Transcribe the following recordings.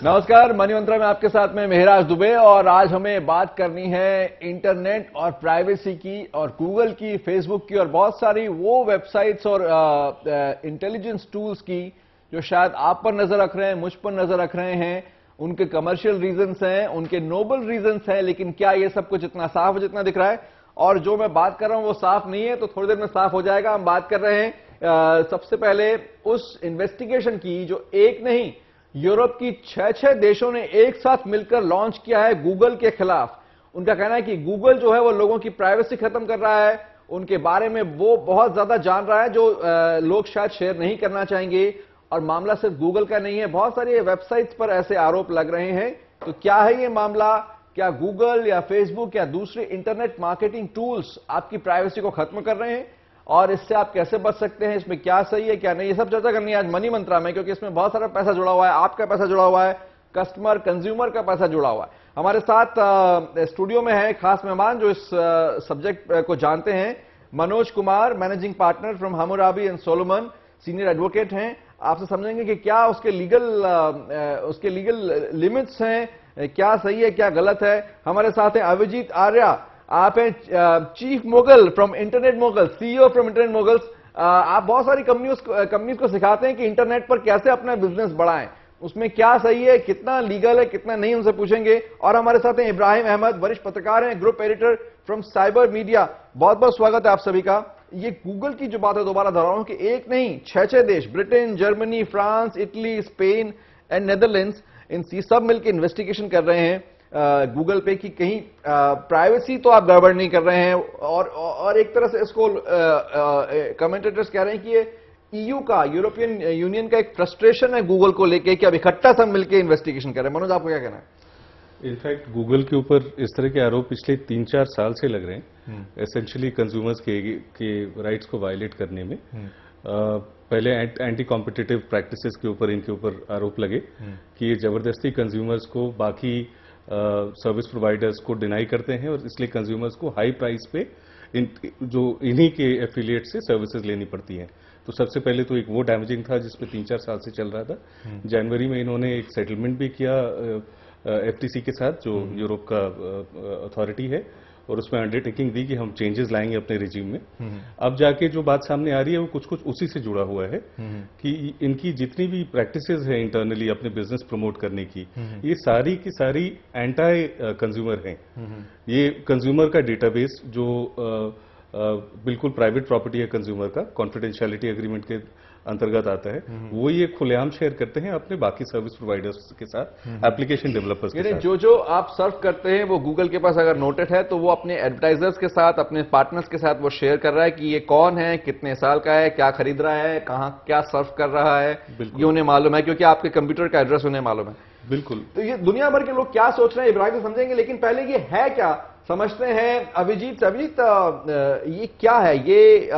नमस्कार, मनी मंत्रा में आपके साथ में मेहराज दुबे और आज हमें बात करनी है इंटरनेट और प्राइवेसी की और गूगल की, फेसबुक की और बहुत सारी वो वेबसाइट्स और इंटेलिजेंस टूल्स की जो शायद आप पर नजर रख रहे हैं, मुझ पर नजर रख रहे हैं। उनके कमर्शियल रीजंस हैं, उनके नोबल रीजंस हैं, लेकिन क्या ये सब कुछ इतना साफ है जितना दिख रहा है? और जो मैं बात कर रहा हूं वो साफ नहीं है, तो थोड़ी देर में साफ हो जाएगा। हम बात कर रहे हैं सबसे पहले उस इन्वेस्टिगेशन की जो एक नहीं, यूरोप की 6 देशों ने एक साथ मिलकर लॉन्च किया है गूगल के खिलाफ। उनका कहना है कि गूगल जो है वो लोगों की प्राइवेसी खत्म कर रहा है, उनके बारे में वो बहुत ज्यादा जान रहा है जो लोग शायद शेयर नहीं करना चाहेंगे। और मामला सिर्फ गूगल का नहीं है, बहुत सारी वेबसाइट्स पर ऐसे आरोप लग रहे हैं। तो क्या है ये मामला? क्या गूगल या फेसबुक या दूसरे इंटरनेट मार्केटिंग टूल्स आपकी प्राइवेसी को खत्म कर रहे हैं और इससे आप कैसे बच सकते हैं? इसमें क्या सही है क्या नहीं, ये सब चर्चा करनी है आज मनी मंत्रा में, क्योंकि इसमें बहुत सारा पैसा जुड़ा हुआ है, आपका पैसा जुड़ा हुआ है, कस्टमर कंज्यूमर का पैसा जुड़ा हुआ है। हमारे साथ स्टूडियो में है खास मेहमान जो इस सब्जेक्ट को जानते हैं। Manoj Kumar, managing partner from Hammurabi and Solomon, senior advocate हैं। आपसे समझेंगे कि क्या उसके लीगल लिमिट्स हैं, क्या सही है क्या गलत है। हमारे साथ हैं अभिजीत आर्या, आप हैं chief mogul from internet mogul, CEO from internet moguls. आप बहुत सारी कंपनीज को सिखाते हैं कि इंटरनेट पर कैसे अपना बिजनेस बढ़ाएं, उसमें क्या सही है, कितना लीगल है, कितना नहीं, उनसे पूछेंगे। और हमारे साथ हैं इब्राहिम अहमद, वरिष्ठ पत्रकार हैं, group editor from cyber media. बहुत बहुत स्वागत है आप सभी का। ये गूगल की जो बात है दोबारा दोहराऊं कि एक नहीं 6 देश, Britain, Germany, France, Italy, Spain and Netherlands, इन सब मिलकर इन्वेस्टिगेशन कर रहे हैं गूगल पे की कहीं प्राइवेसी तो आप गड़बड़ नहीं कर रहे हैं। और एक तरह से इसको कमेंटेटर्स कह रहे हैं कि ये ईयू का, यूरोपियन यूनियन का एक फ्रस्ट्रेशन है गूगल को लेके कि अब इकट्ठा सब मिलकर इन्वेस्टिगेशन कर रहे हैं। मनोज, आपको क्या कहना है? इनफैक्ट गूगल के ऊपर इस तरह के आरोप पिछले 3-4 साल से लग रहे हैं, एसेंशियली कंज्यूमर्स के राइट्स को वायलेट करने में। पहले एंटी कॉम्पिटिटिव प्रैक्टिसेस के ऊपर इनके ऊपर आरोप लगे कि ये जबरदस्ती कंज्यूमर्स को बाकी सर्विस प्रोवाइडर्स को डिनाई करते हैं और इसलिए कंज्यूमर्स को हाई प्राइस पे इन्हीं के एफिलिएट से सर्विसेज लेनी पड़ती हैं। तो सबसे पहले तो एक वो डैमेजिंग था जिस पे 3-4 साल से चल रहा था। जनवरी में इन्होंने एक सेटलमेंट भी किया एफटीसी के साथ, जो यूरोप का अथॉरिटी है, और उसमें अंडरटेकिंग दी कि हम चेंजेस लाएंगे अपने रिजीम में। अब जाके जो बात सामने आ रही है वो कुछ कुछ उसी से जुड़ा हुआ है कि इनकी जितनी भी प्रैक्टिसेस है इंटरनली अपने बिजनेस प्रमोट करने की, ये सारी की सारी एंटी कंज्यूमर हैं। ये कंज्यूमर का डेटाबेस जो बिल्कुल प्राइवेट प्रॉपर्टी है कंज्यूमर का, कॉन्फिडेंशियलिटी एग्रीमेंट के अंतर्गत आता है, वो ये खुलेआम शेयर करते हैं अपने बाकी सर्विस प्रोवाइडर्स के साथ, एप्लीकेशन डेवलपर्स के साथ। जो आप सर्व करते हैं वो गूगल के पास अगर नोटेड है तो वो अपने एडवर्टाइजर्स के साथ, अपने पार्टनर्स के साथ वो शेयर कर रहा है कि ये कौन है, कितने साल का है, क्या खरीद रहा है, कहां क्या सर्व कर रहा है, ये उन्हें मालूम है क्योंकि आपके कंप्यूटर का एड्रेस उन्हें मालूम है। बिल्कुल। तो ये दुनिया भर के लोग क्या सोच रहे हैं इब्राहिम से समझेंगे, लेकिन पहले ये है क्या समझते हैं। अभिजीत ये क्या है? ये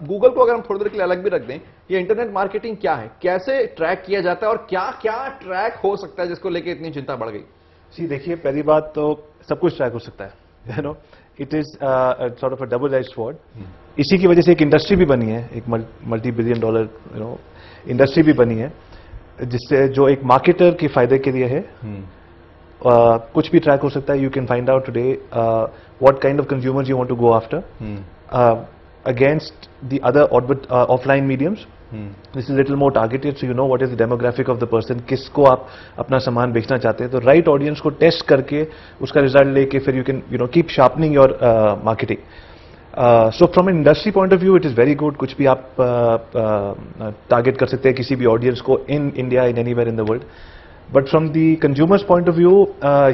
गूगल को अगर हम थोड़ी देर के लिए अलग भी रख दें, ये इंटरनेट मार्केटिंग क्या है, कैसे ट्रैक किया जाता है और क्या क्या ट्रैक हो सकता है जिसको लेके इतनी चिंता बढ़ गई? देखिए, पहली बात तो सब कुछ ट्रैक हो सकता है, you know, it is sort of a double edged sword. इसी की वजह से एक इंडस्ट्री भी बनी है, एक $multi-billion इंडस्ट्री भी बनी है, जिससे जो एक मार्केटर के फायदे के लिए है। कुछ भी ट्रैक हो सकता है। You can find out today what kind of consumers you want to go after against the other offline mediums. This is a little more targeted, so you know what is the demographic of the person, किसको आप अपना सामान बेचना चाहते हैं। तो right audience को test करके उसका रिजल्ट लेके फिर you can keep sharpening your marketing. So from an industry point of view it is very good. कुछ भी आप टारगेट कर सकते हैं किसी भी ऑडियंस को in India, in anywhere in the world. But from the consumer's point of view,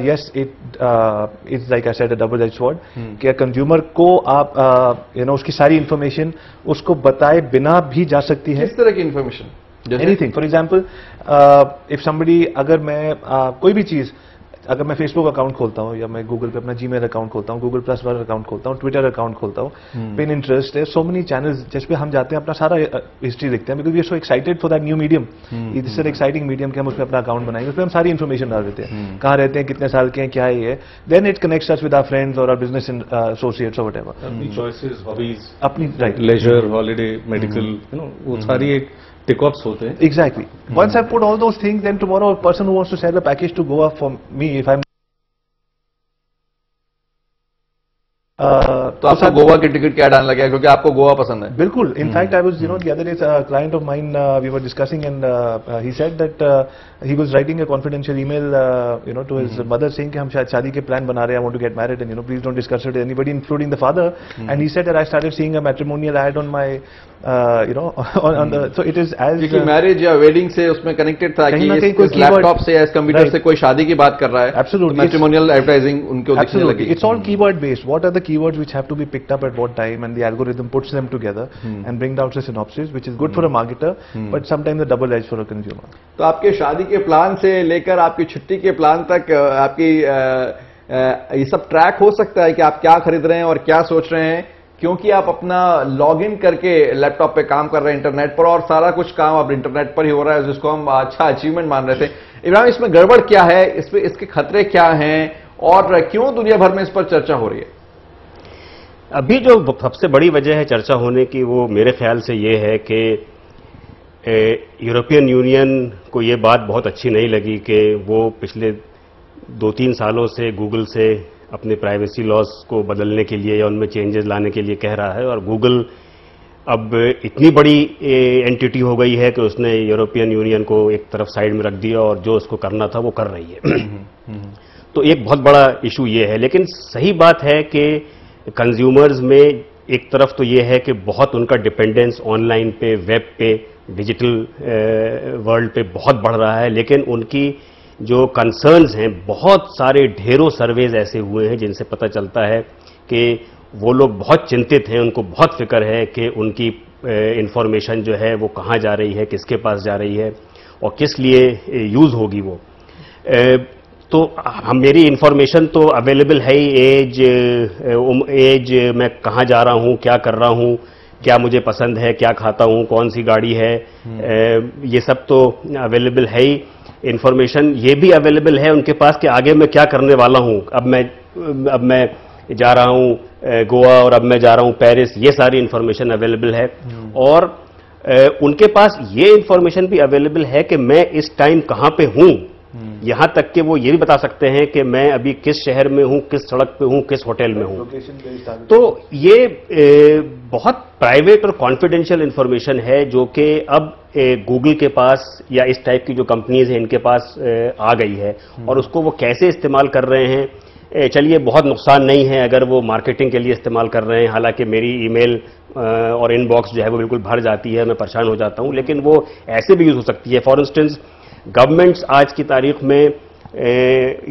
yes, it's like I said, a double-edged sword. कि consumer को आप उसकी सारी information उसको बताए बिना भी जा सकती है। किस तरह की information? Anything. For example, if somebody, अगर मैं कोई भी चीज, अगर मैं फेसबुक अकाउंट खोलता हूँ या मैं गूगल पे अपना जीमेल अकाउंट खोलता हूँ, गूगल प्लस अकाउंट खोलता हूँ, ट्विटर अकाउंट खोलता हूँ, पिन इंटरेस्ट है, सो मेनी चैनल्स जिस पे हम जाते हैं अपना सारा हिस्ट्री देखते हैं, because we are so excited for that new medium. This is an exciting medium कि हम उस पर अपना अकाउंट बनाएंगे, उस पर हम सारी इन्फॉर्मेशन डाल देते हैं, कहाँ रहते हैं, कितने साल के हैं, क्या है ये। Then it connects us with our friends और आवर बिजनेस एसोसिएट्स और व्हाटएवर। अपनी चॉइसेस, हॉबीज, अपनी राइट, लेजर, हॉलिडे, मेडिकल, वो सारी एक टिक ऑफ्स होते हैं। Exactly. Once I put all those things, then tomorrow a person who wants to sell a package to Goa for me, if I'm तो आपको गोवा की टिकट क्या डालना लगा, क्योंकि आपको गोवा पसंद है? बिल्कुल. In fact, I was, the other day, a client of mine, we were discussing, and he said that he was writing a confidential email, to his mother saying कि हम शादी के plan बना रहे हैं, I want to get married, and please don't discuss it with anybody, including the father. And he said that I started seeing a matrimonial ad on my, on the, so it is as क्योंकि marriage या wedding से उसमें connected था कि इस laptop से या इस कंप्यूटर से कोई शादी की बात कर रहा है। Absolutely. मैट्रिमोनियल एडवर्टाइजिंग उनको दिखने लगी। It's all keyword based. What are the keywords which have to be picked up at what time, and the algorithm puts them together and brings out a synopsis, which is good for a marketer, but sometimes a double edge for a consumer. तो आपके शादी के plan से लेकर आपकी छुट्टी के plan तक आपकी ये सब ट्रैक हो सकता है कि आप क्या खरीद रहे हैं और क्या सोच रहे हैं, क्योंकि आप अपना लॉगिन करके लैपटॉप पे काम कर रहे हैं इंटरनेट पर, और सारा कुछ काम अब इंटरनेट पर ही हो रहा है, जिसको हम अच्छा अचीवमेंट मान रहे थे। इब्राहिम, इसमें गड़बड़ क्या है, इसमें इसके खतरे क्या हैं और क्यों दुनिया भर में इस पर चर्चा हो रही है? अभी जो सबसे बड़ी वजह है चर्चा होने की, वो मेरे ख्याल से ये है कि यूरोपियन यूनियन को ये बात बहुत अच्छी नहीं लगी कि वो पिछले 2-3 सालों से गूगल से अपने प्राइवेसी लॉज को बदलने के लिए या उनमें चेंजेस लाने के लिए कह रहा है, और गूगल अब इतनी बड़ी एंटिटी हो गई है कि उसने यूरोपियन यूनियन को एक तरफ साइड में रख दिया और जो उसको करना था वो कर रही है। तो एक बहुत बड़ा इशू ये है। लेकिन सही बात है कि कंज्यूमर्स में एक तरफ तो ये है कि बहुत उनका डिपेंडेंस ऑनलाइन पे, वेब पे, डिजिटल वर्ल्ड पे बहुत बढ़ रहा है, लेकिन उनकी जो कंसर्न्स हैं, बहुत सारे ढेरों सर्वेज ऐसे हुए हैं जिनसे पता चलता है कि वो लोग बहुत चिंतित हैं, उनको बहुत फिक्र है कि उनकी इंफॉर्मेशन जो है वो कहाँ जा रही है, किसके पास जा रही है और किस लिए यूज़ होगी वो। तो मेरी इंफॉर्मेशन तो अवेलेबल है ही, एज, मैं कहाँ जा रहा हूँ, क्या कर रहा हूँ, क्या मुझे पसंद है, क्या खाता हूँ, कौन सी गाड़ी है, ये सब तो अवेलेबल है ही। इंफॉर्मेशन ये भी अवेलेबल है उनके पास कि आगे मैं क्या करने वाला हूँ, अब मैं जा रहा हूँ गोवा और अब मैं जा रहा हूँ पेरिस, ये सारी इंफॉर्मेशन अवेलेबल है। और उनके पास ये इंफॉर्मेशन भी अवेलेबल है कि मैं इस टाइम कहाँ पे हूँ, यहां तक कि वो ये भी बता सकते हैं कि मैं अभी किस शहर में हूं, किस सड़क पे हूं, किस होटल में हूं। तो ये बहुत प्राइवेट और कॉन्फिडेंशियल इंफॉर्मेशन है जो कि अब गूगल के पास या इस टाइप की जो कंपनीज हैं इनके पास आ गई है, और उसको वो कैसे इस्तेमाल कर रहे हैं, चलिए बहुत नुकसान नहीं है अगर वो मार्केटिंग के लिए इस्तेमाल कर रहे हैं। हालांकि मेरी ईमेल और इनबॉक्स जो है वो बिल्कुल भर जाती है, मैं परेशान हो जाता हूं, लेकिन वो ऐसे भी यूज हो सकती है। फॉर इंस्टेंस, गवर्नमेंट्स आज की तारीख में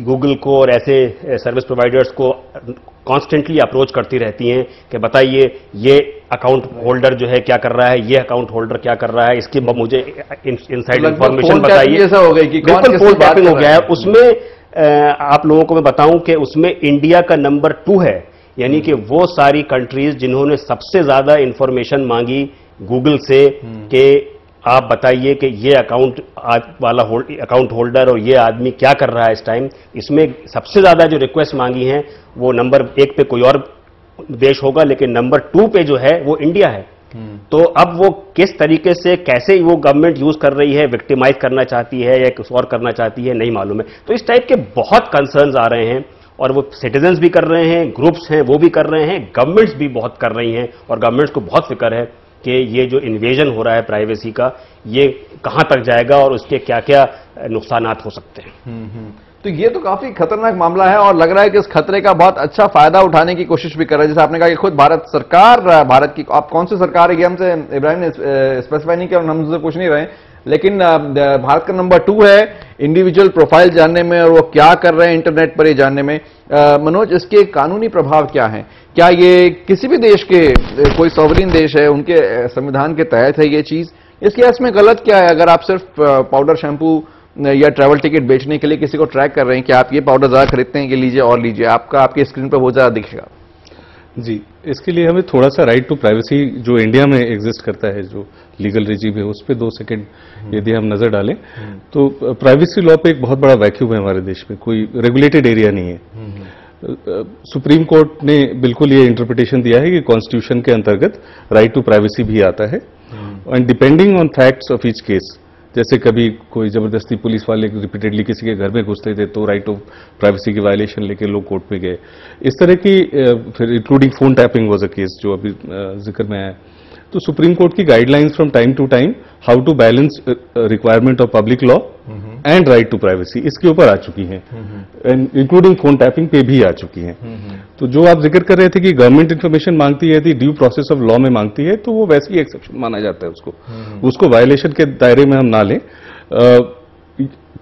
गूगल को और ऐसे सर्विस प्रोवाइडर्स को कॉन्स्टेंटली अप्रोच करती रहती हैं कि बताइए ये अकाउंट होल्डर जो है क्या कर रहा है, ये अकाउंट होल्डर क्या कर रहा है, इसकी मुझे इनसाइड इंफॉर्मेशन बताइए। ऐसा हो गया कि बिल्कुल फोन टैपिंग हो गया है। उसमें आप लोगों को मैं बताऊं कि उसमें इंडिया का नंबर 2 है, यानी कि वो सारी कंट्रीज जिन्होंने सबसे ज्यादा इंफॉर्मेशन मांगी गूगल से कि आप बताइए कि ये अकाउंट वाला अकाउंट होल्डर और ये आदमी क्या कर रहा है इस टाइम, इसमें सबसे ज्यादा जो रिक्वेस्ट मांगी हैं वो नंबर 1 पे कोई और देश होगा, लेकिन नंबर 2 पे जो है वो इंडिया है। तो अब वो किस तरीके से, कैसे वो गवर्नमेंट यूज कर रही है, विक्टिमाइज करना चाहती है या कुछ और करना चाहती है, नहीं मालूम है। तो इस टाइप के बहुत कंसर्न्स आ रहे हैं, और वो सिटीजन्स भी कर रहे हैं, ग्रुप्स हैं वो भी कर रहे हैं, गवर्नमेंट्स भी बहुत कर रही हैं, और गवर्नमेंट्स को बहुत फिक्र है कि ये जो इन्वेजन हो रहा है प्राइवेसी का, ये कहां तक जाएगा और उसके क्या क्या नुकसानात हो सकते हैं। तो ये तो काफी खतरनाक मामला है, और लग रहा है कि इस खतरे का बहुत अच्छा फायदा उठाने की कोशिश भी कर रहा है। जैसे आपने कहा कि खुद भारत सरकार, भारत की, आप कौन सी सरकार है ये हमसे इब्राहिम ने स्पेसिफाई नहीं किया, हम हमसे पूछ नहीं रहे, लेकिन भारत का नंबर 2 है इंडिविजुअल प्रोफाइल जानने में, और वो क्या कर रहे हैं इंटरनेट पर ये जानने में। मनोज, इसके कानूनी प्रभाव क्या हैं? क्या ये किसी भी देश के, कोई सॉवरेन देश है उनके संविधान के तहत है ये चीज? इसके इसमें गलत क्या है अगर आप सिर्फ पाउडर, शैम्पू या ट्रैवल टिकट बेचने के लिए किसी को ट्रैक कर रहे हैं कि आप ये पाउडर ज्यादा खरीदते हैं कि लीजिए और लीजिए, आपकी स्क्रीन पर बहुत ज्यादा दिखेगा? जी, इसके लिए हमें थोड़ा सा राइट टू प्राइवेसी जो इंडिया में एग्जिस्ट करता है, जो लीगल रिजीम है, उस पर 2 सेकंड यदि हम नजर डालें तो प्राइवेसी लॉ पे एक बहुत बड़ा वैक्यूम है हमारे देश में, कोई रेगुलेटेड एरिया नहीं है। सुप्रीम कोर्ट ने बिल्कुल ये इंटरप्रिटेशन दिया है कि कॉन्स्टिट्यूशन के अंतर्गत राइट टू प्राइवेसी भी आता है, and depending on facts of each case, जैसे कभी कोई जबरदस्ती पुलिस वाले रिपीटेडली किसी के घर में घुसते थे तो राइट ऑफ प्राइवेसी की वायलेशन लेके लोग कोर्ट में गए, इस तरह की फिर including phone tapping was a case जो अभी जिक्र में आया। तो सुप्रीम कोर्ट की guidelines from time to time how to balance requirement of public law and right to privacy, इसके ऊपर आ चुकी हैं, इंक्लूडिंग फोन टैपिंग पे भी आ चुकी हैं। तो जो आप जिक्र कर रहे थे कि गवर्नमेंट इंफॉर्मेशन मांगती है यदि ड्यू प्रोसेस ऑफ लॉ में मांगती है तो वो वैसे ही एक्सेप्शन माना जाता है, उसको वायलेशन के दायरे में हम ना लें।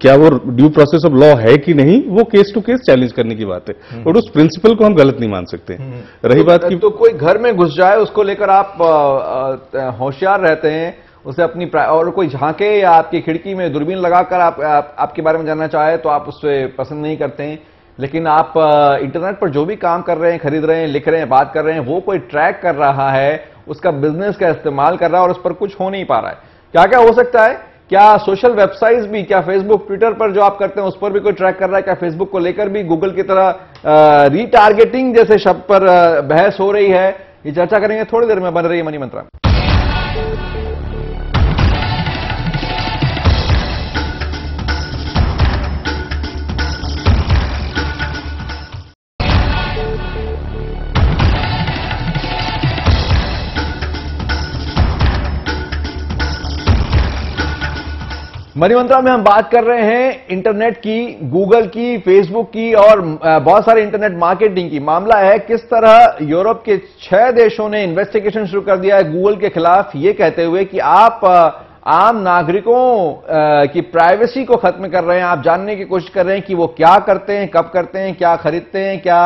क्या वो ड्यू प्रोसेस ऑफ लॉ है कि नहीं, वो केस टू केस चैलेंज करने की बात है, और उस प्रिंसिपल को हम गलत नहीं मान सकते। रही बात की तो कोई घर में घुस जाए उसको लेकर आप होशियार रहते हैं, उसे अपनी और कोई झांके या आपकी खिड़की में दूरबीन लगाकर आपके बारे में जानना चाहे तो आप उससे पसंद नहीं करते हैं, लेकिन आप इंटरनेट पर जो भी काम कर रहे हैं, खरीद रहे हैं, लिख रहे हैं, बात कर रहे हैं, वो कोई ट्रैक कर रहा है, उसका बिजनेस का इस्तेमाल कर रहा है और उस पर कुछ हो नहीं पा रहा है। क्या क्या हो सकता है? क्या सोशल वेबसाइट्स भी, क्या फेसबुक ट्विटर पर जो आप करते हैं उस पर भी कोई ट्रैक कर रहा है? क्या फेसबुक को लेकर भी गूगल की तरह रीटारगेटिंग जैसे शब्द पर बहस हो रही है? ये चर्चा करेंगे थोड़ी देर में, बन रही है मनी मंत्रा। मनी मंत्रा में हम बात कर रहे हैं इंटरनेट की, गूगल की, फेसबुक की और बहुत सारे इंटरनेट मार्केटिंग की। मामला है किस तरह यूरोप के 6 देशों ने इन्वेस्टिगेशन शुरू कर दिया है गूगल के खिलाफ, ये कहते हुए कि आप आम नागरिकों की प्राइवेसी को खत्म कर रहे हैं। आप जानने की कोशिश कर रहे हैं कि वो क्या करते हैं, कब करते हैं, क्या खरीदते हैं, क्या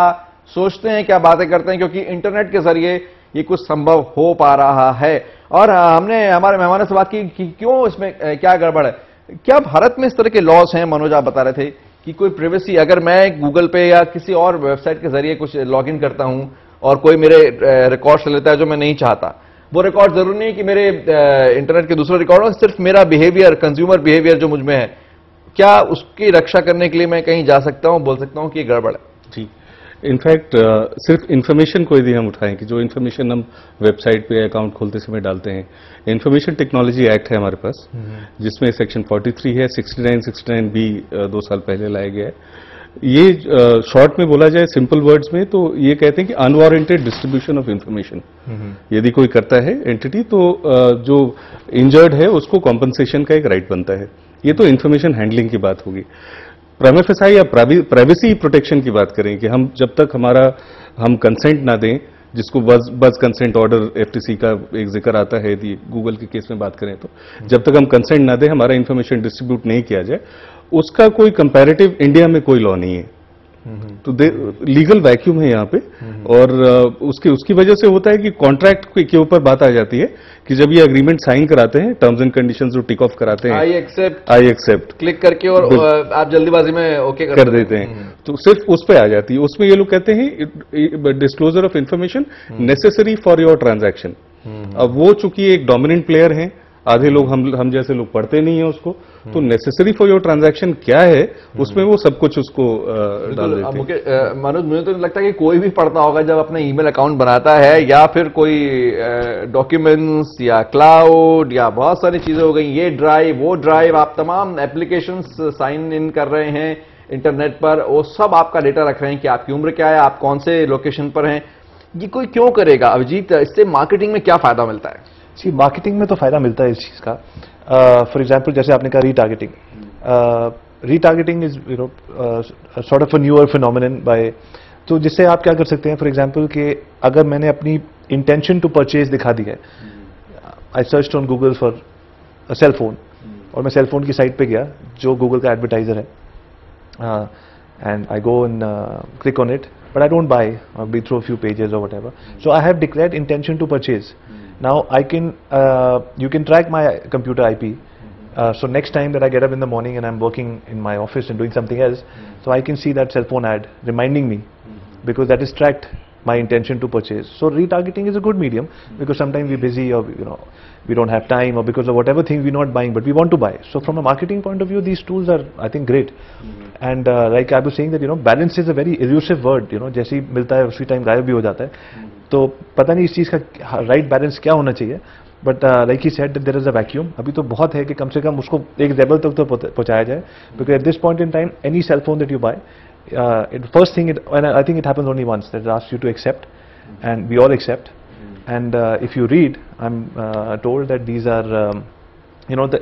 सोचते हैं, क्या बातें करते हैं, क्योंकि इंटरनेट के जरिए ये कुछ संभव हो पा रहा है। और हमने हमारे मेहमानों से बात की कि क्यों, इसमें क्या गड़बड़ है। क्या भारत में इस तरह के लॉज हैं? मनोज आप बता रहे थे कि कोई प्राइवेसी, अगर मैं गूगल पे या किसी और वेबसाइट के जरिए कुछ लॉगिन करता हूं और कोई मेरे रिकॉर्ड्स ले लेता है जो मैं नहीं चाहता, वो रिकॉर्ड जरूरी नहीं कि मेरे इंटरनेट के दूसरे रिकॉर्ड हो, सिर्फ मेरा बिहेवियर, कंज्यूमर बिहेवियर जो मुझ में है, क्या उसकी रक्षा करने के लिए मैं कहीं जा सकता हूं, बोल सकता हूं कि गड़बड़ है? जी, इनफैक्ट सिर्फ इन्फॉर्मेशन को यदि हम उठाएं कि जो इन्फॉर्मेशन हम वेबसाइट पे अकाउंट खोलते समय डालते हैं, इन्फॉर्मेशन टेक्नोलॉजी एक्ट है हमारे पास, जिसमें सेक्शन 43 है, 69 भी 2 साल पहले लाया गया है। ये शॉर्ट में बोला जाए, सिंपल वर्ड्स में, तो ये कहते हैं कि अनवारंटेड डिस्ट्रीब्यूशन ऑफ इंफॉर्मेशन यदि कोई करता है एंटिटी, तो जो इंजर्ड है उसको कॉम्पनसेशन का एक राइट बनता है। ये तो इंफॉर्मेशन हैंडलिंग की बात होगी। प्राइमा फेसाई या प्राइवेसी प्रोटेक्शन की बात करें कि हम जब तक हम कंसेंट ना दें, जिसको बज कंसेंट ऑर्डर एफटीसी का एक जिक्र आता है, यदि गूगल के केस में बात करें तो जब तक हम कंसेंट ना दें, हमारा इंफॉर्मेशन डिस्ट्रीब्यूट नहीं किया जाए, उसका कोई कंपैरेटिव इंडिया में कोई लॉ नहीं है। तो लीगल वैक्यूम है यहाँ पे, और उसकी वजह से होता है कि कॉन्ट्रैक्ट के ऊपर बात आ जाती है कि जब ये एग्रीमेंट साइन कराते हैं, टर्म्स एंड कंडीशंस जो टिक ऑफ कराते हैं, आई एक्सेप्ट क्लिक करके, और आप जल्दीबाजी में ओके कर देते हैं, तो सिर्फ उस पे आ जाती है। उसमें ये लोग कहते हैं disclosure of information necessary for your transaction. अब वो चूंकि एक डोमिनेंट प्लेयर है, आधे लोग हम जैसे लोग पढ़ते नहीं है उसको, तो नेसेसरी फॉर योर ट्रांजैक्शन क्या है, उसमें वो सब कुछ उसको डाल देते हैं। मनोज, मुझे तो लगता है कि कोई भी पढ़ता होगा जब अपना ईमेल अकाउंट बनाता है, या फिर कोई डॉक्यूमेंट्स या क्लाउड या बहुत सारी चीजें हो गई, ये ड्राइव, वो ड्राइव, आप तमाम एप्लीकेशंस साइन इन कर रहे हैं इंटरनेट पर, वो सब आपका डेटा रख रहे हैं कि आपकी उम्र क्या है, आप कौन से लोकेशन पर हैं। ये कोई क्यों करेगा अभिजीत? इससे मार्केटिंग में क्या फायदा मिलता है? जी, मार्केटिंग में तो फायदा मिलता है इस चीज का। फॉर एग्जाम्पल, जैसे आपने कहा retargeting, retargeting is sort of a newer phenomenon by, तो जिससे आप क्या कर सकते हैं, फॉर एग्जाम्पल कि अगर मैंने अपनी इंटेंशन टू परचेज दिखा दी है, I search on Google for a cell phone, और मैं सेल फोन की साइट पे गया जो गूगल का एडवर्टाइजर है, and I go and click on it, but I don't buy, I'll be through a few pages or whatever. So I have declared intention to purchase. Now I can, you can track my computer IP. So next time that I get up in the morning and I'm working in my office and doing something else, so I can see that cell phone ad reminding me, because that is tracked my intention to purchase. So retargeting is a good medium, because sometimes we're busy, or we don't have time, or because of whatever thing we're not buying, but we want to buy. So from a marketing point of view, these tools are, I think, great. And like I was saying that balance is a very elusive word. जैसे ही मिलता है उसी time गायब भी हो जाता है, तो पता नहीं इस चीज का राइट बैलेंस क्या होना चाहिए। But like he said there is a vacuum. अभी तो बहुत है कि कम से कम उसको एक लेवल तक तो पहुंचाया जाए, because at this point in time any cell phone that you buy, first thing, and I think it happens only once, that it asks you to accept, and we all accept. And if you read, I'm told that these are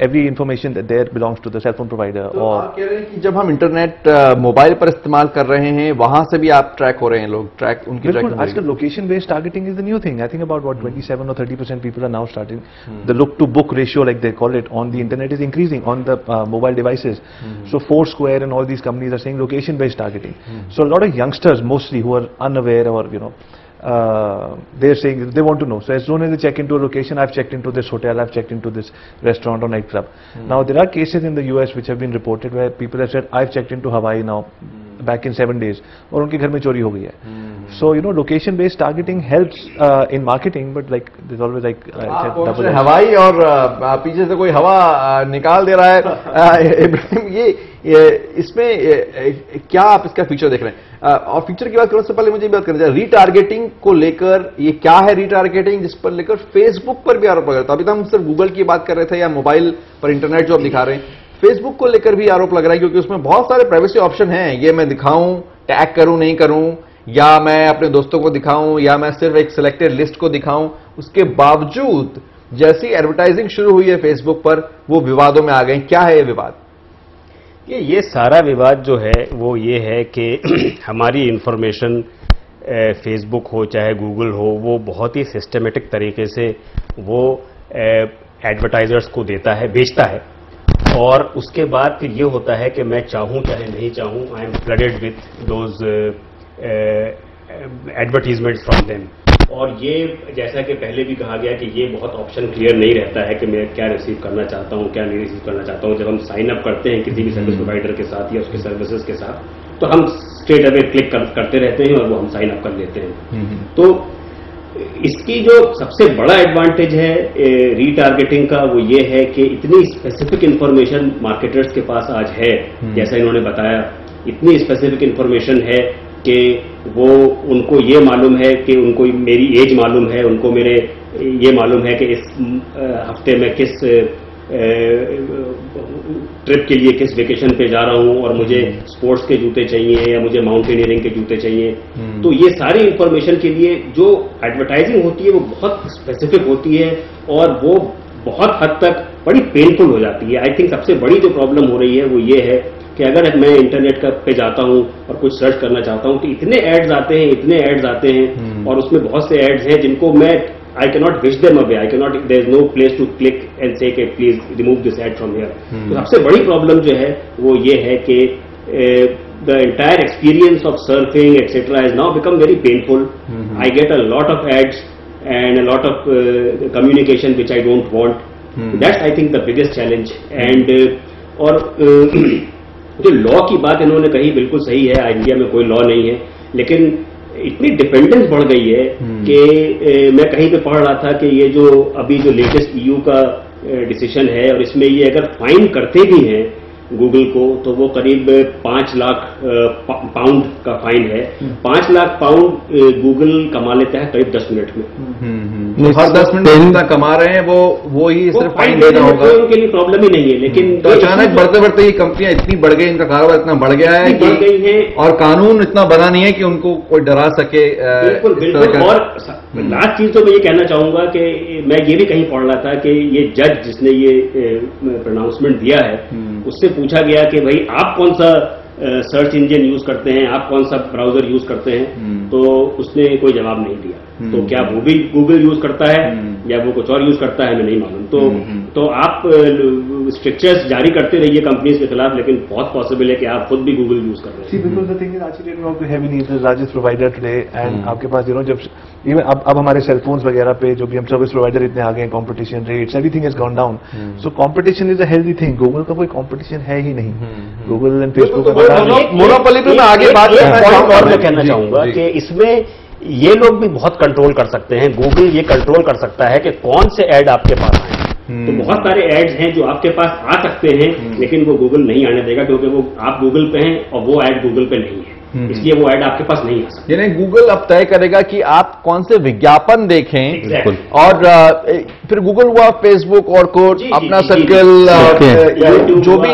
every information that there belongs to the cell phone provider. तो आप कह रहे हैं कि जब हम internet mobile पर इस्तेमाल कर रहे हैं, वहां से भी आप ट्रैक हो रहे हैं, लोग ट्रैक उनकी ट्रैकिंग. आजकल location based targeting is the new thing. I think about 27 or 30% people are now starting. The look to book ratio, like they call it, on the internet is increasing on the mobile devices. So Foursquare and all these companies are saying location based targeting. So a lot of youngsters mostly who are unaware, or they're saying they want to know. So as soon as they check into a location, I've checked into this hotel, I've checked into this restaurant or nightclub. Now there are cases in the US which have been reported where people have said, I've checked into Hawaii now back in 7 days, और उनके घर में चोरी हो गई है. So location based targeting helps in marketing, but like there's always like हवाई और पीछे से कोई हवा निकाल दे रहा है. इब्राहिम, ये इसमें क्या आप इसका फीचर देख रहे हैं? और फीचर की बात करने से पहले मुझे बात करना चाहिए रीटारगेटिंग को लेकर. ये क्या है रीटारगेटिंग, जिस पर लेकर फेसबुक पर भी आरोप लग रहा था. अभी तो हम सिर्फ गूगल की बात कर रहे थे या मोबाइल पर इंटरनेट जो आप दिखा रहे हैं, फेसबुक को लेकर भी आरोप लग रहा है, क्योंकि उसमें बहुत सारे प्राइवेसी ऑप्शन हैं. ये मैं दिखाऊं, टैग करूं नहीं करूं, या मैं अपने दोस्तों को दिखाऊं, या मैं सिर्फ एक सिलेक्टेड लिस्ट को दिखाऊं. उसके बावजूद जैसी एडवर्टाइजिंग शुरू हुई है फेसबुक पर, वो विवादों में आ गए. क्या है ये विवाद? ये सारा विवाद जो है वो ये है कि हमारी इंफॉर्मेशन फेसबुक हो चाहे गूगल हो, वो बहुत ही सिस्टमेटिक तरीके से वो एडवर्टाइजर्स को देता है, बेचता है. और उसके बाद फिर ये होता है कि मैं चाहूं चाहे नहीं चाहूं, I am flooded with those advertisements from them. और ये जैसा कि पहले भी कहा गया कि ये बहुत ऑप्शन क्लियर नहीं रहता है कि मैं क्या रिसीव करना चाहता हूं, क्या नहीं रिसीव करना चाहता हूं. जब हम साइन अप करते हैं किसी भी सर्विस प्रोवाइडर के साथ या उसके सर्विसेज के साथ, तो हम स्ट्रेट अवे क्लिक करते रहते हैं और वो हम साइन अप कर लेते हैं. तो इसकी जो सबसे बड़ा एडवांटेज है रीटारगेटिंग का, वो ये है कि इतनी स्पेसिफिक इंफॉर्मेशन मार्केटर्स के पास आज है, जैसा इन्होंने बताया, इतनी स्पेसिफिक इंफॉर्मेशन है कि वो उनको ये मालूम है कि उनको मेरी एज मालूम है, उनको मेरे ये मालूम है कि इस हफ्ते में किस ट्रिप के लिए किस वेकेशन पे जा रहा हूं, और मुझे स्पोर्ट्स के जूते चाहिए या मुझे माउंटेनियरिंग के जूते चाहिए. तो ये सारी इंफॉर्मेशन के लिए जो एडवर्टाइजिंग होती है वो बहुत स्पेसिफिक होती है, और वो बहुत हद तक बड़ी पेनफुल हो जाती है. आई थिंक सबसे बड़ी जो प्रॉब्लम हो रही है वो ये है कि अगर मैं इंटरनेट पे जाता हूं और कुछ सर्च करना चाहता हूं, तो इतने एड्स आते हैं, और उसमें बहुत से एड्स हैं जिनको मैं I cannot wish them away. There is no place to click and say, okay, please remove this ad from here. तो सबसे बड़ी प्रॉब्लम जो है वो ये है कि the entire experience of surfing, etc., has now become very painful. I get a lot of ads and a lot of communication which I don't want. That's, I think, the biggest challenge. And और जो law की बात इन्होंने कही बिल्कुल सही है. India में कोई लॉ नहीं है, लेकिन इतनी डिपेंडेंस बढ़ गई है कि मैं कहीं पे पढ़ रहा था कि ये जो अभी जो लेटेस्ट ईयू का डिसीजन है, और इसमें ये अगर फाइन करते भी हैं गूगल को, तो वो करीब 5 लाख पाउंड का फाइन है. 5 लाख पाउंड गूगल कमा लेता है करीब 10 मिनट में. हर 10 मिनट जितना कमा रहे हैं वो ही सिर्फ फाइन देना होगा. उनके लिए प्रॉब्लम ही नहीं है. लेकिन तो अचानक बढ़ते बढ़ते ये कंपनियां इतनी बढ़ गई, इनका कारोबार इतना बढ़ गया है कि और कानून इतना बना नहीं है कि उनको कोई डरा सके. बिल्कुल. और लास्ट चीज तो मैं ये कहना चाहूंगा कि मैं ये भी कहीं पढ़ रहा था कि ये जज जिसने ये प्रोनाउंसमेंट दिया है, उससे पूछा गया कि भाई आप कौन सा सर्च इंजन यूज करते हैं, आप कौन सा ब्राउजर यूज करते हैं, तो उसने कोई जवाब नहीं दिया. तो क्या वो भी गूगल यूज करता है या वो कुछ और यूज करता है, हमें नहीं मालूम. तो आप स्ट्रिक्चर्स जारी करते रहिए कंपनीज के खिलाफ, लेकिन बहुत पॉसिबल है कि आप खुद भी गूगल यूज कर रहे हैं. Because the thing is actually largest provider today, and आपके पास जब इवन अब हमारे सेलफोन्स वगैरह पे जो भी हम सर्विस प्रोवाइडर इतने आ गए, competition rates everything has gone down. So competition is a healthy thing. Google का कोई कंपटीशन है ही नहीं. गूगल एंड फेसबुक मोनोपोली पे मैं आगे बात कहना चाहूंगा कि इसमें ये लोग भी बहुत कंट्रोल कर सकते हैं. गूगल ये कंट्रोल कर सकता है कि कौन से ऐड आपके पास आए. तो बहुत सारे एड्स हैं जो आपके पास आ सकते हैं, लेकिन वो गूगल नहीं आने देगा, क्योंकि वो आप गूगल पे हैं और वो एड गूगल पे नहीं है, इसलिए वो एड आपके पास नहीं आ सकता। यानी गूगल अब तय करेगा कि आप कौन से विज्ञापन देखें। Exactly. और फिर गूगल हुआ, फेसबुक और को अपना सर्कल, जो भी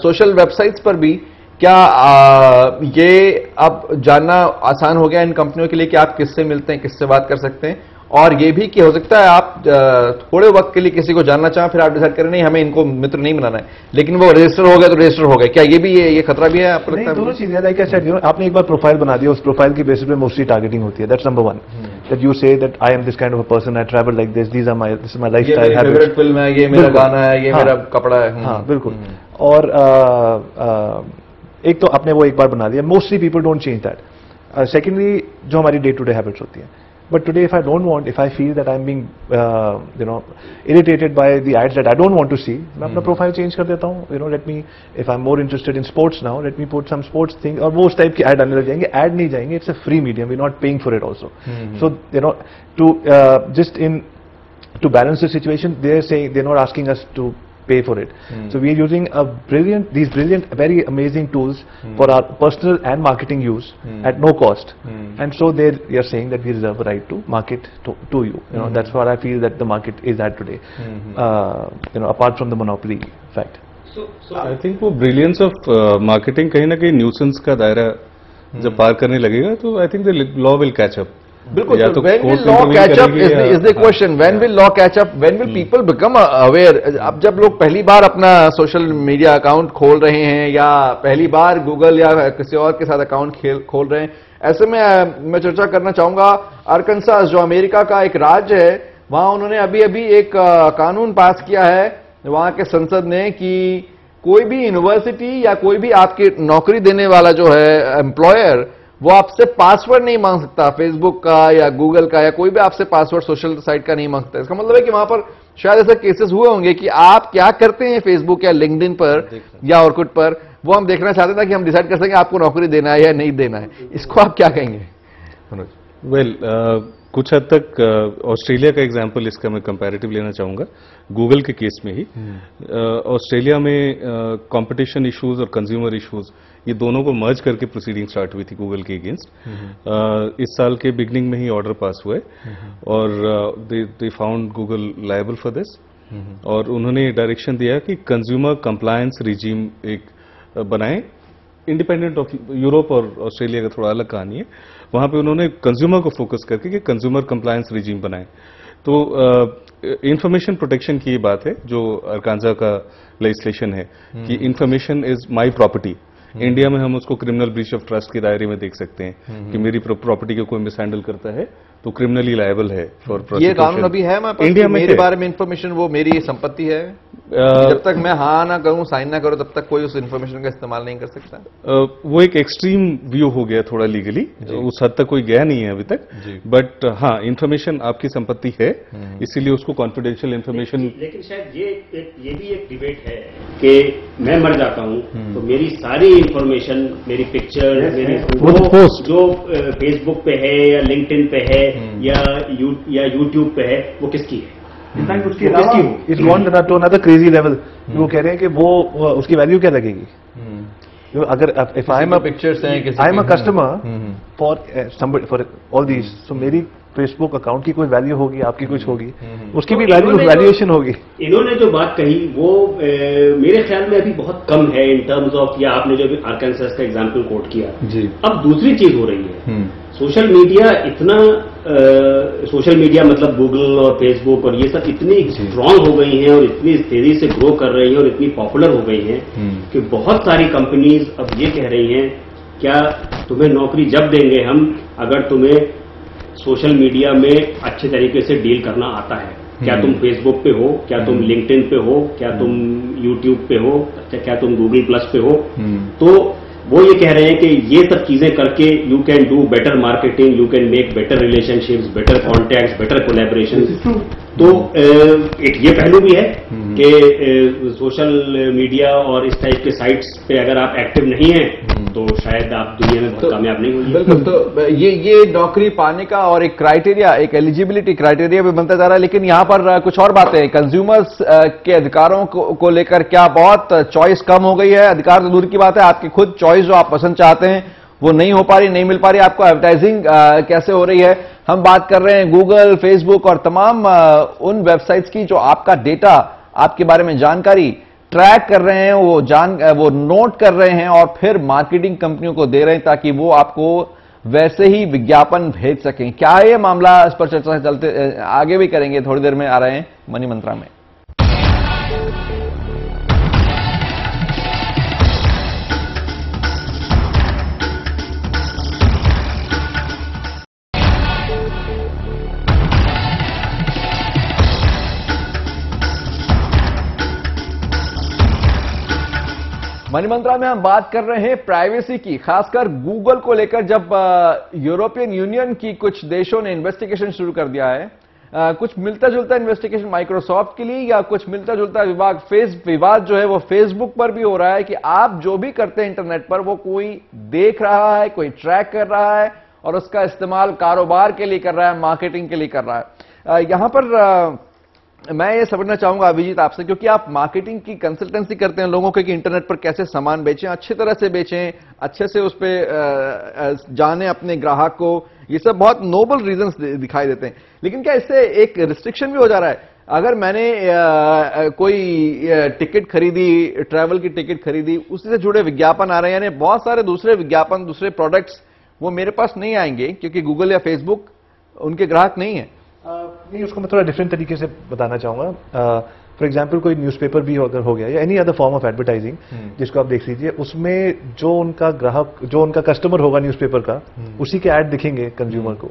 सोशल वेबसाइट्स पर भी, क्या ये अब जानना आसान हो गया इन कंपनियों के लिए कि आप किससे मिलते हैं, किससे बात कर सकते हैं? और ये भी कि हो सकता है आप थोड़े वक्त के लिए किसी को जानना चाहें, फिर आप डिसाइड करें नहीं हमें इनको मित्र नहीं बनाना है, लेकिन वो रजिस्टर हो गया तो रजिस्टर हो गया। क्या ये भी ये खतरा भी है आपको लगता है? दोनों चीजें, लाइक आई सेड, आपने एक बार प्रोफाइल बना दिया, उस प्रोफाइल की बेसिस पे मोस्टली टारगेटिंग होती है। That's number one, that you say that I am this kind of a person, I travel like this, this is my lifestyle habits, favourite film है, ये मेरा गाना है, ये मेरा कपड़ा है। हाँ बिल्कुल। और एक तो आपने वो एक बार बना दिया, mostly people don't change that. Secondly जो हमारी डे टू डे हैबिट्स होती हैं, but today if I don't want, if I feel that I'm being irritated by the ads that I don't want to see, मैं अपना profile change कर देता हूँ। let me, if I'm more interested in sports now, let me put some sports thing, और वो उस type की add आने लग जाएंगे। ऐड नहीं जाएंगे, it's a free medium, we're not paying for it also। So to just to balance the situation, they're saying they're not asking us to pay for it. So we are using these brilliant, very amazing tools for our personal and marketing use at no cost. And so they are saying that we reserve a right to market to you. That's what I feel that the market is at today. Apart from the monopoly fact. So I think वो brilliance of marketing कहीं ना कहीं nuisance का दायरा जब पार करने लगेगा, तो I think the law will catch up. बिल्कुल। तो when will law catch up is the question. When will law catch up? When will people become aware? अब जब लोग पहली बार अपना सोशल मीडिया अकाउंट खोल रहे हैं, या पहली बार गूगल या किसी और के साथ अकाउंट खोल रहे हैं, ऐसे में मैं चर्चा करना चाहूंगा आर्कनसास, जो अमेरिका का एक राज्य है, वहां उन्होंने अभी अभी एक कानून पास किया है वहां के संसद ने कि कोई भी यूनिवर्सिटी या कोई भी आपकी नौकरी देने वाला जो है एम्प्लॉयर, वो आपसे पासवर्ड नहीं मांग सकता, फेसबुक का या गूगल का या कोई भी आपसे पासवर्ड सोशल साइट का नहीं मांगता। इसका मतलब है कि वहां पर शायद ऐसे केसेस हुए होंगे कि आप क्या करते हैं फेसबुक या लिंक्डइन पर या ऑर्कुट पर, वो हम देखना चाहते थे कि हम डिसाइड कर सकें आपको नौकरी देना है या नहीं देना है। इसको आप क्या कहेंगे? वेल, कुछ हद तक ऑस्ट्रेलिया का एग्जांपल इसका मैं कंपैरेटिव लेना चाहूंगा गूगल के केस में ही। ऑस्ट्रेलिया में कंपटीशन इश्यूज और कंज्यूमर इश्यूज, ये दोनों को मर्ज करके प्रोसीडिंग स्टार्ट हुई थी गूगल के अगेंस्ट। इस साल के बिगनिंग में ही ऑर्डर पास हुए और they found Google liable for this, और उन्होंने डायरेक्शन दिया कि कंज्यूमर कंप्लायंस रिजीम एक बनाएं, इंडिपेंडेंट ऑफ यूरोप और ऑस्ट्रेलिया का थोड़ा अलग कहानी है। वहां पे उन्होंने कंज्यूमर को फोकस करके कि कंज्यूमर कंप्लायंस रिजीम बनाएं। तो इंफॉर्मेशन प्रोटेक्शन की ये बात है जो अरकानजा का लेजिस्लेशन है कि information is my property. India में हम उसको क्रिमिनल ब्रीच ऑफ ट्रस्ट के दायरे में देख सकते हैं कि मेरी प्रॉपर्टी को कोई मिसहैंडल करता है तो क्रिमिनली लायबल है फॉर प्रोसिक्यूशन। ये कानून अभी है इंडिया में, मेरे बारे में इंफॉर्मेशन वो मेरी संपत्ति है, जब तक मैं हाँ ना कहूं, साइन ना करूं, तब तक कोई उस इंफॉर्मेशन का इस्तेमाल नहीं कर सकता। वो एक एक्सट्रीम व्यू हो गया थोड़ा लीगली, उस हद तक कोई गया नहीं है अभी तक, बट हाँ इंफॉर्मेशन आपकी संपत्ति है, इसीलिए उसको कॉन्फिडेंशियल इंफॉर्मेशन। लेकिन शायद ये भी एक डिबेट है कि मैं मर जाता हूं तो मेरी सारी इंफॉर्मेशन, मेरी पिक्चर, मेरी पोस्ट जो फेसबुक पे है या लिंक्डइन पे है या यूट्यूब पे है, वो किसकी है? इनफैक्ट उसकी is gone to another crazy level. वो कह रहे हैं कि वो उसकी वैल्यू क्या लगेगी? अगर इफ आई एम पिक्चर्स हैं, I am a customer for all these, so मेरी फेसबुक अकाउंट की कोई वैल्यू होगी, आपकी कुछ होगी, उसकी भी वैल्यूएशन होगी। इन्होंने जो बात कही वो मेरे ख्याल में अभी बहुत कम है इन टर्म्स ऑफ, या आपने जो आर्कानसास का एग्जांपल कोट किया जी। अब दूसरी चीज हो रही है, सोशल मीडिया इतना सोशल मीडिया मतलब गूगल और फेसबुक और ये सब इतनी स्ट्रांग हो गई हैं और इतनी तेजी से ग्रो कर रही हैं और इतनी पॉपुलर हो गई हैं कि बहुत सारी कंपनीज अब ये कह रही हैं क्या तुम्हें नौकरी जब देंगे हम अगर तुम्हें सोशल मीडिया में अच्छे तरीके से डील करना आता है। क्या तुम फेसबुक पे हो, क्या तुम लिंक्डइन पे हो, क्या तुम यूट्यूब पे हो, क्या तुम गूगल प्लस पे हो। तो वो ये कह रहे हैं कि ये सब चीजें करके you can do better marketing, you can make better relationships, better contacts, better collaboration. तो एक ये पहलू भी है कि सोशल मीडिया और इस टाइप के साइट्स पे अगर आप एक्टिव नहीं हैं तो शायद आप दुनिया में बहुत कामयाब नहीं होंगे। बिल्कुल, तो ये नौकरी पाने का और एक क्राइटेरिया, एक एलिजिबिलिटी क्राइटेरिया भी बनता जा रहा है। लेकिन यहां पर कुछ और बातें, कंज्यूमर्स के अधिकारों को लेकर क्या बहुत चॉइस कम हो गई है? अधिकार तो दूर की बात है, आपकी खुद चॉइस जो आप पसंद चाहते हैं वो नहीं हो पा रही, नहीं मिल पा रही। आपको एडवर्टाइजिंग कैसे हो रही है? हम बात कर रहे हैं गूगल, फेसबुक और तमाम उन वेबसाइट्स की जो आपका डेटा, आपके बारे में जानकारी ट्रैक कर रहे हैं, वो नोट कर रहे हैं और फिर मार्केटिंग कंपनियों को दे रहे हैं ताकि वो आपको वैसे ही विज्ञापन भेज सकें। क्या है ये मामला? इस पर चर्चा चलते आगे भी करेंगे, थोड़ी देर में आ रहे हैं मनी मंत्रा में। मनी मंत्रा में हम बात कर रहे हैं प्राइवेसी की, खासकर गूगल को लेकर। जब यूरोपियन यूनियन की कुछ देशों ने इन्वेस्टिगेशन शुरू कर दिया है, कुछ मिलता जुलता इन्वेस्टिगेशन माइक्रोसॉफ्ट के लिए, या कुछ मिलता जुलता विवाद जो है वो फेसबुक पर भी हो रहा है कि आप जो भी करते हैं इंटरनेट पर वो कोई देख रहा है, कोई ट्रैक कर रहा है और उसका इस्तेमाल कारोबार के लिए कर रहा है, मार्केटिंग के लिए कर रहा है। यहां पर मैं ये समझना चाहूंगा अभिजीत आपसे, क्योंकि आप मार्केटिंग की कंसल्टेंसी करते हैं लोगों के कि इंटरनेट पर कैसे सामान बेचें, अच्छी तरह से बेचें, अच्छे से उस पर जाने अपने ग्राहक को। ये सब बहुत नोबल रीजंस दिखाई देते हैं, लेकिन क्या इससे एक रिस्ट्रिक्शन भी हो जा रहा है? अगर मैंने कोई टिकट खरीदी, ट्रैवल की टिकट खरीदी, उसी से जुड़े विज्ञापन आ रहे हैं, यानी बहुत सारे दूसरे विज्ञापन, दूसरे प्रोडक्ट्स वो मेरे पास नहीं आएंगे क्योंकि गूगल या फेसबुक उनके ग्राहक नहीं है। नहीं, उसको मैं थोड़ा डिफरेंट तरीके से बताना चाहूंगा। फॉर एग्जाम्पल कोई न्यूज़पेपर भी अगर हो गया या any other form of advertising जिसको आप देख लीजिए, उसमें जो उनका ग्राहक, जो उनका कस्टमर होगा न्यूज़पेपर का, उसी के ऐड दिखेंगे कंज्यूमर को।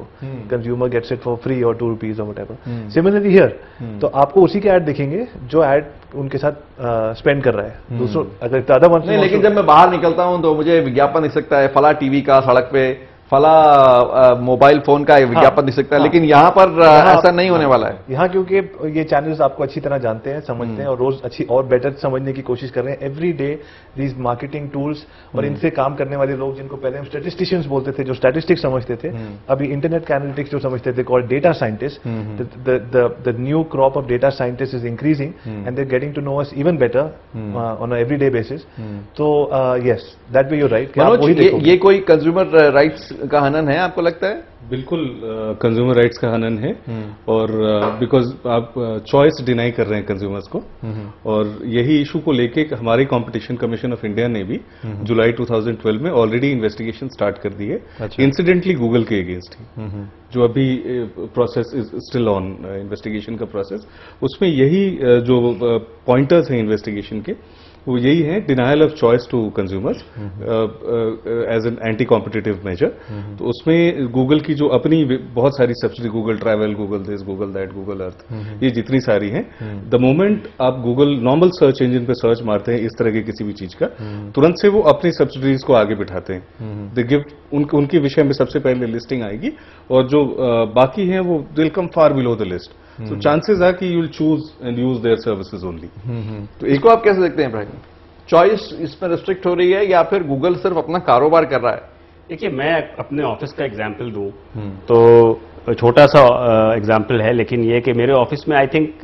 Consumer gets it for free और ₹2 और व्हाटएवर। सिमिलरली हियर, तो आपको उसी के ऐड दिखेंगे जो ऐड उनके साथ स्पेंड कर रहा है। दूसरों अगर ज्यादा नहीं, लेकिन जब मैं बाहर निकलता हूं तो मुझे विज्ञापन दिख सकता है, फला टीवी का सड़क पे, फला मोबाइल फोन का विज्ञापन दिख सकता है, लेकिन यहां पर ऐसा नहीं होने वाला है। यहां क्योंकि ये चैनल्स आपको अच्छी तरह जानते हैं, समझते हैं और रोज अच्छी और बेटर समझने की कोशिश कर रहे हैं। Every day these marketing tools और इनसे काम करने वाले लोग, जिनको पहले हम स्टैटिस्टिशियंस बोलते थे, जो स्टैटिस्टिक्स समझते थे, अभी इंटरनेट के एनालिटिक्स जो समझते थे, called data scientist. The new crop of data scientist is increasing and they getting to know us even better on every day basis. तो yes, that way you right. ये कोई कंज्यूमर राइट्स का हनन है आपको लगता है? बिल्कुल कंज्यूमर राइट्स का हनन है, और बिकॉज आप चॉइस डिनाई कर रहे हैं कंज्यूमर्स को। और यही इशू को लेके हमारी कंपटीशन कमीशन ऑफ इंडिया ने भी जुलाई 2012 में ऑलरेडी इन्वेस्टिगेशन स्टार्ट कर दी है, इंसिडेंटली गूगल के अगेंस्ट ही, जो अभी process is still on, investigation का प्रोसेस। उसमें यही जो पॉइंटर्स हैं इन्वेस्टिगेशन के, वो यही है, denial of choice to consumers as an anti competitive measure. तो उसमें गूगल की जो अपनी बहुत सारी subsidy, Google Travel, Google this, Google that, Google Earth, ये जितनी सारी हैं, द मोमेंट आप गूगल नॉर्मल सर्च इंजन पे सर्च मारते हैं इस तरह के किसी भी चीज का, तुरंत से वो अपनी सब्सिडीज को आगे बिठाते हैं। दे गिव उनके विषय में सबसे पहले लिस्टिंग आएगी, और जो बाकी हैं वो will come far below the list. So chances are कि you will choose and use their services only। तो इसको आप कैसे देखते हैं इब्राहिम? चॉइस इसमें रिस्ट्रिक्ट हो रही है या फिर गूगल सिर्फ अपना कारोबार कर रहा है? देखिए, मैं अपने ऑफिस का एग्जांपल दूं तो छोटा सा एग्जांपल है, लेकिन ये कि मेरे ऑफिस में आई थिंक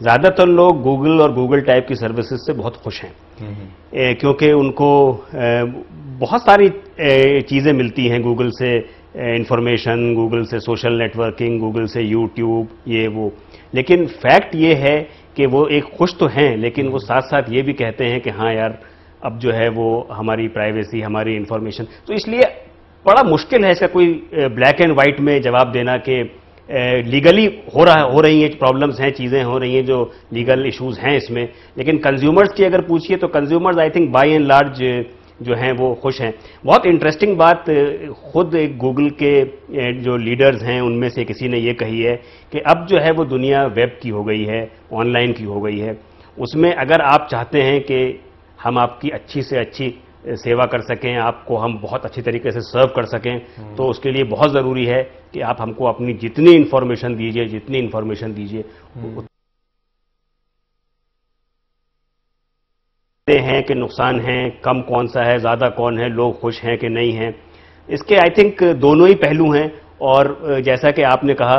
ज्यादातर लोग गूगल और गूगल टाइप की सर्विसेज से बहुत खुश हैं, क्योंकि उनको बहुत सारी चीजें मिलती हैं गूगल से, इंफॉर्मेशन, गूगल से सोशल नेटवर्किंग, गूगल से यूट्यूब, ये वो। लेकिन फैक्ट ये है कि वो एक खुश तो हैं, लेकिन वो साथ साथ ये भी कहते हैं कि हाँ यार, अब जो है वो हमारी प्राइवेसी, हमारी इंफॉर्मेशन। तो इसलिए बड़ा मुश्किल है इसका कोई ब्लैक एंड व्हाइट में जवाब देना कि लीगली हो रही हैं प्रॉब्लम्स हैं, चीजें हो रही हैं जो लीगल इश्यूज हैं इसमें। लेकिन कंज्यूमर्स की अगर पूछिए तो consumers I think by and large जो हैं वो खुश हैं। बहुत इंटरेस्टिंग बात खुद एक गूगल के जो लीडर्स हैं उनमें से किसी ने ये कही है कि अब जो है वो दुनिया वेब की हो गई है, ऑनलाइन की हो गई है। उसमें अगर आप चाहते हैं कि हम आपकी अच्छी से अच्छी सेवा कर सकें, आपको हम बहुत अच्छी तरीके से सर्व कर सकें, तो उसके लिए बहुत ज़रूरी है कि आप हमको अपनी जितनी इंफॉर्मेशन दीजिए हैं कि नुकसान हैं, कम कौन सा है, ज्यादा कौन है, लोग खुश हैं कि नहीं हैं, इसके आई थिंक दोनों ही पहलू हैं। और जैसा कि आपने कहा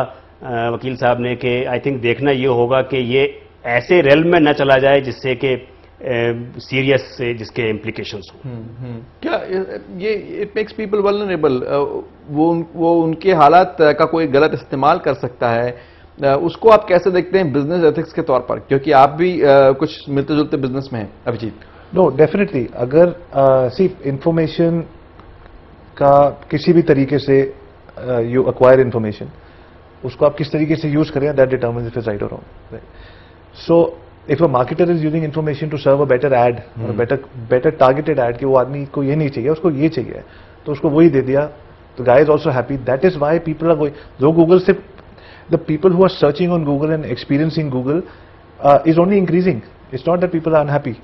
वकील साहब ने कि आई थिंक देखना ये होगा कि ये ऐसे रेल में न चला जाए जिससे कि सीरियस से जिसके इम्प्लीकेशंस हो। क्या ये इट मेक्स पीपल वल्नरेबल, वो उनके हालात का कोई गलत इस्तेमाल कर सकता है, उसको आप कैसे देखते हैं बिजनेस एथिक्स के तौर पर, क्योंकि आप भी कुछ मिलते जुलते बिजनेस में हैं अभिजीत? नो डेफिनेटली, अगर सिर्फ इंफॉर्मेशन का किसी भी तरीके से यू एक्वायर इंफॉर्मेशन, उसको आप किस तरीके से यूज करें, that determines if it's right और wrong. So if a marketer is using information to serve a better ad और बेटर टारगेटेड एड, कि वो आदमी को ये नहीं चाहिए, उसको ये चाहिए, तो उसको वही दे दिया, तो guy is also happy. That is why people are going, जो गूगल से the people who are searching on Google and experiencing Google is only increasing. It's not that people are unhappy.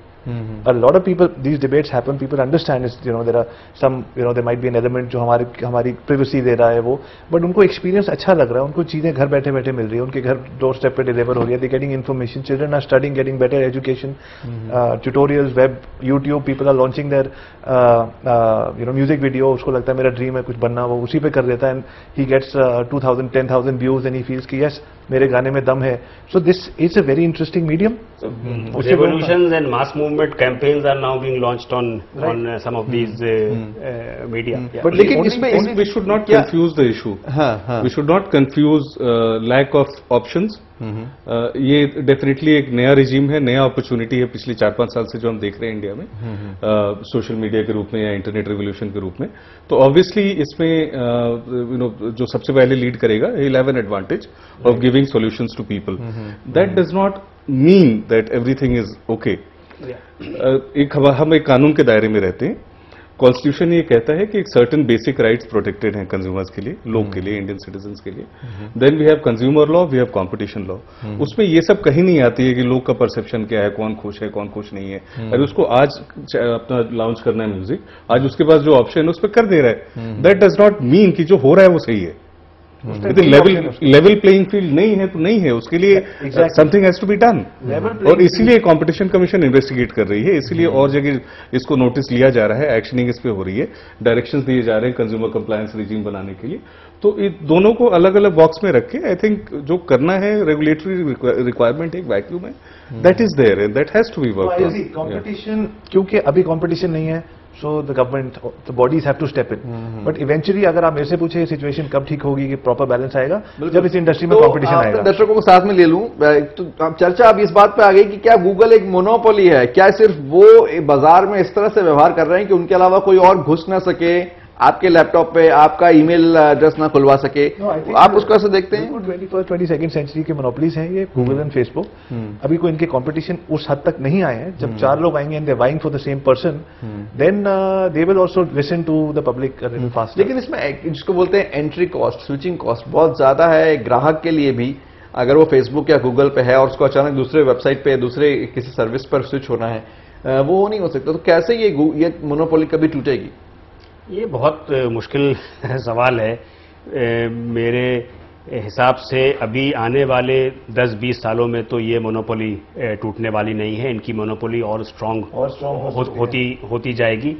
A lot of people, these debates happen, people understand is, there are some, there might be an element जो हमारी privacy दे रहा है वो, but उनको experience अच्छा लग रहा है, उनको चीजें घर बैठे बैठे मिल रही है, उनके घर डोर स्टेप पे डिलीवर हो रही है, they're getting information, children are studying, getting better education, tutorials, web, YouTube, people are launching their music video, उसको लगता है मेरा ड्रीम है कुछ बनना, वो उसी पे कर देता है, and he gets 2000, 10,000 views and he feels कि yes मेरे गाने में दम है. So this is a very interesting medium. Revolutions and mass movement campaigns are now being launched on some of these media. Yeah. But लेकिन इसमें we should not confuse the issue. We should not confuse lack of options. ये definitely एक नया regime है, नया opportunity है पिछले 4-5 साल से जो हम देख रहे हैं इंडिया में सोशल मीडिया के रूप में या इंटरनेट रिवोल्यूशन के रूप में. तो ऑब्वियसली इसमें जो सबसे पहले लीड करेगा, he will have an advantage of giving solutions to people. That does not mean that everything is okay. हम एक कानून के दायरे में रहते हैं. कॉन्स्टिट्यूशन ये कहता है कि एक सर्टेन बेसिक राइट्स प्रोटेक्टेड हैं कंज्यूमर्स के लिए, लोग के लिए, इंडियन सिटीजन्स के लिए. Then we have consumer law, we have competition law. उसमें ये सब कहीं नहीं आती है कि लोग का परसेप्शन क्या है, कौन खुश है, कौन खुश नहीं है. अरे उसको आज अपना लॉन्च करना है म्यूजिक, आज उसके पास जो ऑप्शन है उस पर कर दे रहा है. दैट डज नॉट मीन कि जो हो रहा है वो सही है. लेवल प्लेइंग फील्ड नहीं है तो नहीं है, उसके लिए something has to be done. और इसीलिए कंपटीशन कमीशन इन्वेस्टिगेट कर रही है, इसीलिए और जगह इसको नोटिस लिया जा रहा है, एक्शनिंग इस पे हो रही है, डायरेक्शंस दिए जा रहे हैं कंज्यूमर कंप्लायंस रिजीम बनाने के लिए. तो इन दोनों को अलग अलग बॉक्स में रख के आई थिंक जो करना है रेगुलेटरी रिक्वायरमेंट एक वैक्यूम है, that is there and that has to be worked on. Competition, क्योंकि अभी कंपटीशन नहीं है, so the government, the bodies have to step in. But eventually अगर आप मेरे से पूछे सिचुएशन कब ठीक होगी कि प्रॉपर बैलेंस आएगा, जब इस इंडस्ट्री में कंपटीशन आएगा. दर्शकों को साथ में ले लूं, तो चर्चा अब इस बात पे आ गई कि क्या गूगल एक मोनोपोली है, क्या सिर्फ वो बाजार में इस तरह से व्यवहार कर रहे हैं कि उनके अलावा कोई और घुस ना सके आपके लैपटॉप पे, आपका ईमेल एड्रेस ना खुलवा सके. आप उसको ऐसे देखते हैं? 21st 22nd सेंचुरी के मोनोपोलीज हैं ये, गूगल एंड फेसबुक. अभी कोई इनके कंपटीशन उस हद तक नहीं आए हैं. जब 4 लोग आएंगे and they vying for the same person, then they will also listen to the public fast. लेकिन इसमें जिसको बोलते हैं एंट्री कॉस्ट, स्विचिंग कॉस्ट बहुत ज्यादा है ग्राहक के लिए भी. अगर वो फेसबुक या गूगल पे है और उसको अचानक दूसरे वेबसाइट पे, दूसरे किसी सर्विस पर स्विच होना है, वो नहीं हो सकता. तो कैसे ये मोनोपोली कभी टूटेगी? ये बहुत मुश्किल सवाल है. मेरे हिसाब से अभी आने वाले 10-20 सालों में तो ये मोनोपोली टूटने वाली नहीं है. इनकी मोनोपोली और स्ट्रांग होती जाएगी.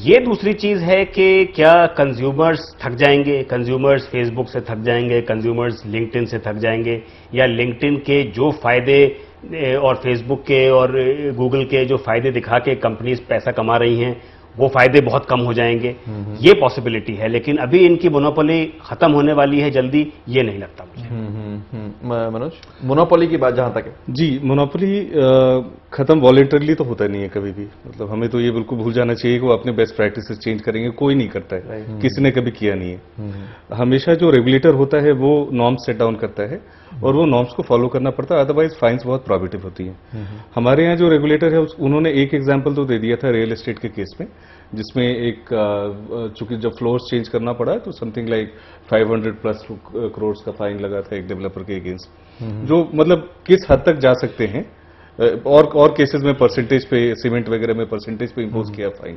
ये दूसरी चीज है कि क्या कंज्यूमर्स थक जाएंगे, कंज्यूमर्स फेसबुक से थक जाएंगे, कंज्यूमर्स लिंक्डइन से थक जाएंगे, या लिंक्डइन के जो फायदे और फेसबुक के और गूगल के जो फायदे दिखा के कंपनीज पैसा कमा रही हैं, वो फायदे बहुत कम हो जाएंगे. ये पॉसिबिलिटी है. लेकिन अभी इनकी मोनोपोली खत्म होने वाली है जल्दी, ये नहीं लगता मुझे. मनोज, मोनोपोली की बात जहां तक है, जी, मोनोपोली खत्म वॉलेंटरली तो होता नहीं है कभी भी. मतलब हमें तो ये बिल्कुल भूल जाना चाहिए कि वो अपने बेस्ट प्रैक्टिसेस चेंज करेंगे. कोई नहीं करता है, किसी ने कभी किया नहीं है. हमेशा जो रेगुलेटर होता है वो नॉर्म्स सेट डाउन करता है और वो नॉर्म्स को फॉलो करना पड़ता है, अदरवाइज फाइन्स बहुत प्रोहिबिटिव होती हैं. हमारे यहाँ जो रेगुलेटर है उन्होंने एक एग्जाम्पल तो दे दिया था रियल एस्टेट के केस में, जिसमें एक चूंकि जब फ्लोर्स चेंज करना पड़ा तो समथिंग लाइक 500+ करोड़ का फाइन लगा था एक डेवलपर के अगेंस्ट. जो मतलब किस हद तक जा सकते हैं और केसेस में परसेंटेज पे, सीमेंट वगैरह में परसेंटेज पे इंपोज किया फाइन।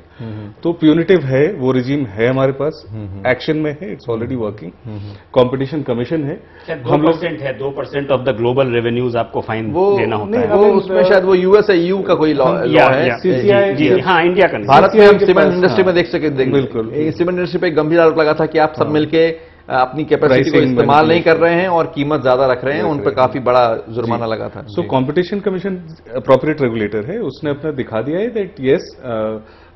तो प्यूनिटिव है, वो रिजीम है हमारे पास, एक्शन में है, it's already working. Competition commission है, हम लोग है 2% ऑफ द ग्लोबल रेवेन्यूज आपको फाइन देना होता है। वो उसमें शायद वो यूएस EU का कोई लॉ है। CCI जी, हाँ, इंडिया का नहीं। भारत में हम सीमेंट इंडस्ट्री में देख सके, बिल्कुल। सीमेंट इंडस्ट्री पे एक गंभीर आरोप लगा था कि आप सब मिलके अपनी कैपेसिटी को इस्तेमाल नहीं कर रहे हैं और कीमत ज्यादा रख रहे हैं, उन पर काफी बड़ा जुर्माना लगा था। So competition commission appropriate regulator है, उसने अपना दिखा दिया है that yes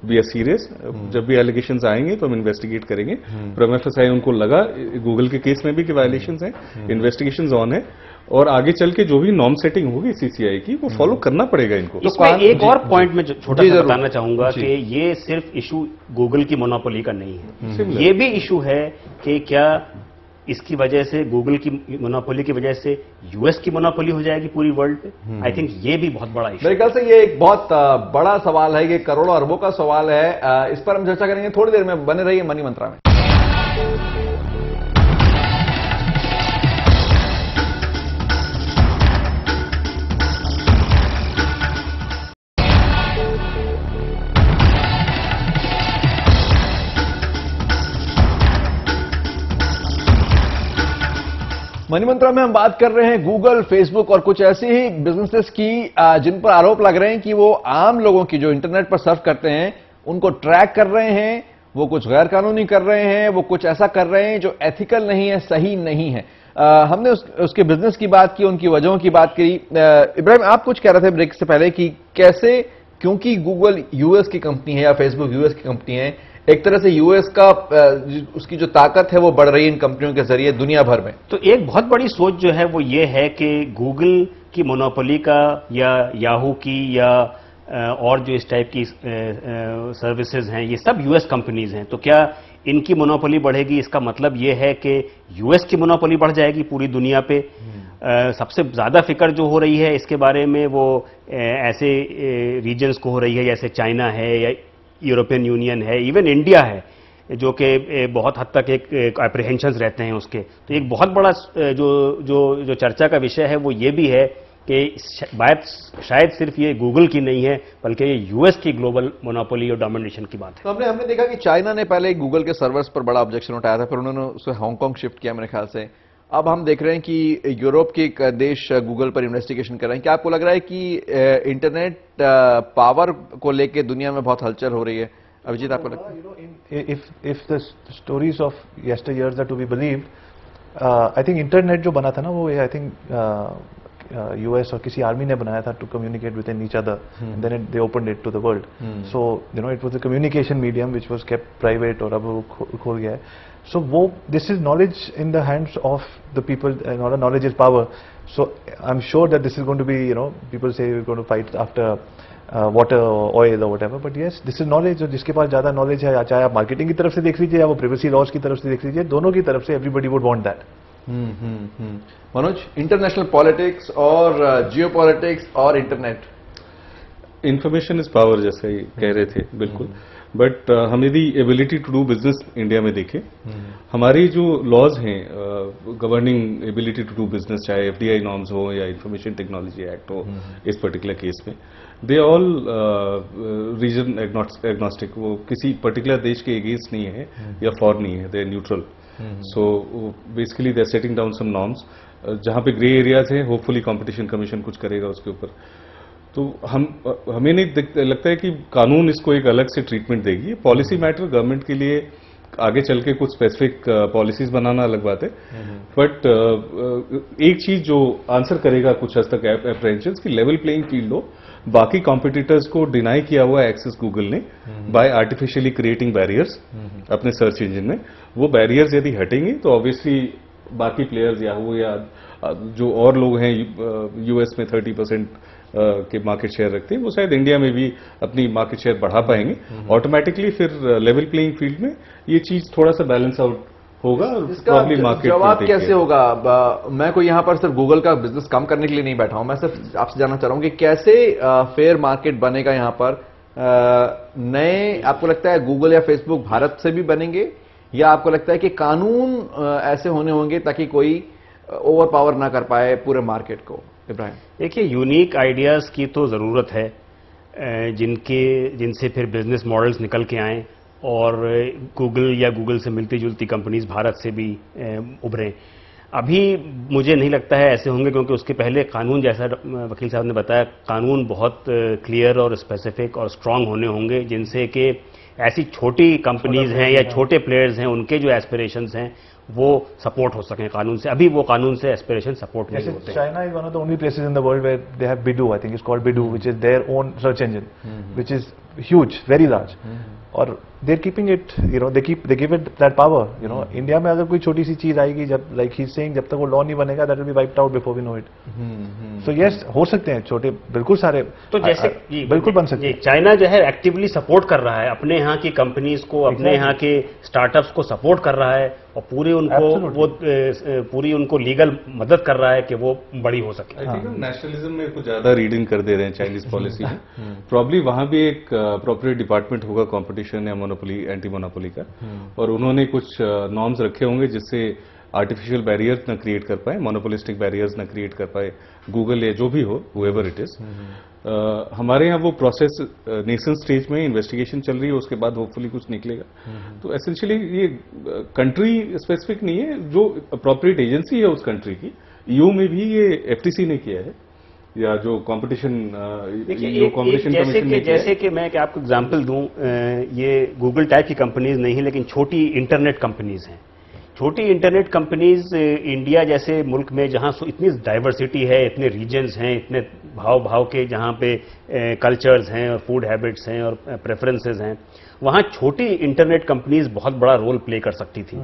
we are serious. जब भी एलिगेशंस आएंगे तो हम इन्वेस्टिगेट करेंगे। प्रोमेफेसाई उनको लगा गूगल के केस में भी कि वायलेशंस हैं, इन्वेस्टिगेशंस ऑन है, और आगे चल के जो भी नॉर्म सेटिंग होगी सीसीआई की वो फॉलो करना पड़ेगा इनको। इसमें एक और पॉइंट में छोटा सा बताना चाहूंगा कि ये सिर्फ इशू गूगल की मोनोपोली का नहीं है, ये भी इशू है कि क्या इसकी वजह से, गूगल की मोनोपोली की वजह से यूएस की मोनोपोली हो जाएगी पूरी वर्ल्ड पे। आई थिंक ये भी बहुत बड़ा इशू। मेरे ख्याल से ये एक बहुत बड़ा सवाल है, ये करोड़ों अरबों का सवाल है। इस पर हम चर्चा करेंगे थोड़ी देर में। बने रहिए मनी मंत्रा में। मनी मंत्रा में हम बात कर रहे हैं गूगल, फेसबुक और कुछ ऐसी ही बिजनेसेस की जिन पर आरोप लग रहे हैं कि वो आम लोगों की जो इंटरनेट पर सर्फ करते हैं उनको ट्रैक कर रहे हैं, वो कुछ गैर कानूनी कर रहे हैं, वो कुछ ऐसा कर रहे हैं जो एथिकल नहीं है, सही नहीं है। हमने उसके बिजनेस की बात की, उनकी वजहों की बात करी। इब्राहिम, आप कुछ कह रहे थे ब्रेक से पहले कि कैसे, क्योंकि गूगल यूएस की कंपनी है या फेसबुक यूएस की कंपनी है, एक तरह से यूएस का उसकी जो ताकत है वो बढ़ रही है इन कंपनियों के जरिए दुनिया भर में। तो एक बहुत बड़ी सोच जो है वो ये है कि गूगल की मोनोपोली का या याहू की या और जो इस टाइप की सर्विसेज हैं ये सब यूएस कंपनीज हैं, तो क्या इनकी मोनोपोली बढ़ेगी? इसका मतलब ये है कि यूएस की मोनोपोली बढ़ जाएगी पूरी दुनिया पे। सबसे ज्यादा फिक्र जो हो रही है इसके बारे में वो ऐसे रीजन्स को हो रही है जैसे चाइना है या यूरोपियन यूनियन है, इवन इंडिया है, जो कि बहुत हद तक एक अप्रीहेंशंस रहते हैं उसके। तो एक बहुत बड़ा जो चर्चा का विषय है वो ये भी है कि बात शायद सिर्फ ये गूगल की नहीं है बल्कि ये यूएस की ग्लोबल मोनोपोली और डोमिनेशन की बात है। तो हमने देखा कि चाइना ने पहले गूगल के सर्वर्स पर बड़ा ऑब्जेक्शन उठाया था, फिर उन्होंने उसे हांगकांग शिफ्ट किया मेरे ख्याल से। अब हम देख रहे हैं कि यूरोप के एक देश गूगल पर इन्वेस्टिगेशन कर रहे हैं। क्या आपको लग रहा है कि इंटरनेट पावर को लेकर दुनिया में बहुत हलचल हो रही है? अभिजीत, आपको लगता है? If the stories of yesteryears are to be believed, I think internet जो बना था ना वो आई थिंक यूएस और किसी आर्मी ने बनाया था to communicate with in each other, then they opened it to the world. So you know it was a communication medium which was kept private, और अब वो खोल गया है। सो वो this is knowledge in the hands of the people, knowledge is power. So I am sure that this is going to be, people say we are going to fight after water oil और whatever, but yes this is knowledge. और जिसके पास ज्यादा knowledge है, चाहे आप marketing की तरफ से देख लीजिए या वो प्राइवेसी लॉज की तरफ से देख लीजिए, दोनों की तरफ से everybody would want that. Manoj, international politics और जियो पॉलिटिक्स और इंटरनेट, इंफॉर्मेशन इज पावर जैसे ही कह रहे थे, बिल्कुल। बट हम यदि ability to do business India में देखें, हमारी जो लॉज हैं governing ability to do business, चाहे एफडीआई नॉर्म्स हो या इंफॉर्मेशन टेक्नोलॉजी एक्ट हो, इस पर्टिकुलर केस में दे ऑल रीजन एग्नोस्टिक, वो किसी पर्टिकुलर देश के अगेंस्ट नहीं है या फॉर नहीं है, they are neutral. So basically they are setting down some norms. जहां पे ग्रे एरियाज हैं, होपफुली कंपटीशन कमीशन कुछ करेगा उसके ऊपर। तो हमें नहीं लगता है कि कानून इसको एक अलग से ट्रीटमेंट देगी। पॉलिसी मैटर गवर्नमेंट के लिए आगे चल के कुछ स्पेसिफिक पॉलिसीज बनाना अलग बात है, बट एक चीज जो आंसर करेगा कुछ हद तक एप्रेंशंस की लेवल प्लेइंग फील्ड हो। बाकी कॉम्पिटिटर्स को डिनाई किया हुआ एक्सेस गूगल ने बाय आर्टिफिशियली क्रिएटिंग बैरियर्स अपने सर्च इंजन में, वो बैरियर्स यदि हटेंगे तो ऑब्वियसली बाकी प्लेयर्स याहू या जो और लोग हैं यूएस में 30% के मार्केट शेयर रखते हैं, वो शायद इंडिया में भी अपनी मार्केट शेयर बढ़ा पाएंगे ऑटोमेटिकली। फिर लेवल प्लेइंग फील्ड में ये चीज थोड़ा सा बैलेंस आउट होगा। इसका जवाब कैसे होगा? मैं कोई यहां पर सिर्फ गूगल का बिजनेस कम करने के लिए नहीं बैठा हूं, मैं सिर्फ आपसे जानना चाह रहा हूं कि कैसे फेयर मार्केट बनेगा यहां पर। नए, आपको लगता है गूगल या फेसबुक भारत से भी बनेंगे, या आपको लगता है कि कानून ऐसे होने होंगे ताकि कोई ओवर पावर ना कर पाए पूरे मार्केट को? इब्राहिम? देखिए, यूनिक आइडियाज की तो जरूरत है, जिनसे फिर बिजनेस मॉडल्स निकल के आएं और गूगल या गूगल से मिलती जुलती कंपनीज भारत से भी उभरें। अभी मुझे नहीं लगता है ऐसे होंगे, क्योंकि उसके पहले कानून, जैसा वकील साहब ने बताया, कानून बहुत क्लियर और स्पेसिफिक और स्ट्रांग होने होंगे, जिनसे कि ऐसी छोटी कंपनीज हैं या छोटे प्लेयर्स हैं, उनके जो एस्पिरेशंस हैं वो सपोर्ट हो सकें कानून से। अभी वो कानून से एस्पिरेशन सपोर्ट नहीं होते। China is one of the only places in the world where they have Baidu, I think it's called Baidu, which is their own search engine, which is huge, very large, और they are keeping it, you know, they give it that power, you know. India में अगर कोई छोटी सी चीज आएगी, जब like he is saying, जब तक वो लॉ नहीं बनेगा, that will be wiped out before we know it. So yes, हो सकते हैं छोटे, बिल्कुल सारे, तो जैसे बिल्कुल बन सकते हैं। चाइना जो है एक्टिवली सपोर्ट कर रहा है अपने यहाँ की कंपनीज को, अपने यहाँ के स्टार्टअप्स को सपोर्ट कर रहा है, और पूरी उनको लीगल मदद कर रहा है कि वो बड़ी हो सके। आई थिंक हम नेशनलिज्म में कुछ ज्यादा रीडिंग कर दे रहे हैं चाइनीज पॉलिसी में। प्रॉब्ली वहां भी एक अप्रोप्रिएट डिपार्टमेंट होगा कॉम्पिटिशन या मोनोपोली, एंटी मोनोपोली का, और उन्होंने कुछ नॉर्म्स रखे होंगे जिससे आर्टिफिशियल बैरियर्स न क्रिएट कर पाए, मोनोपोलिस्टिक बैरियर्स न क्रिएट कर पाए गूगल या जो भी हो, हुएवर इट इज। हमारे यहाँ वो प्रोसेस नेशन स्टेज में इन्वेस्टिगेशन चल रही है, उसके बाद होपफुली कुछ निकलेगा। तो एसेंशियली ये कंट्री स्पेसिफिक नहीं है, जो अप्रोप्रिएट एजेंसी है उस कंट्री की, ईयू में भी ये एफटीसी ने किया है, या जो कंपटीशन कमीशन ने, जैसे कि मैं आपको एग्जांपल दूं, ये गूगल टाइप की कंपनीज नहीं है, लेकिन छोटी इंटरनेट कंपनीज हैं। छोटी इंटरनेट कंपनीज इंडिया जैसे मुल्क में, जहां इतनी डाइवर्सिटी है, इतने रीजन्स हैं, इतने भाव के जहां पे कल्चर्स हैं और फूड हैबिट्स हैं और प्रेफरेंसेस हैं, वहां छोटी इंटरनेट कंपनीज बहुत बड़ा रोल प्ले कर सकती थी।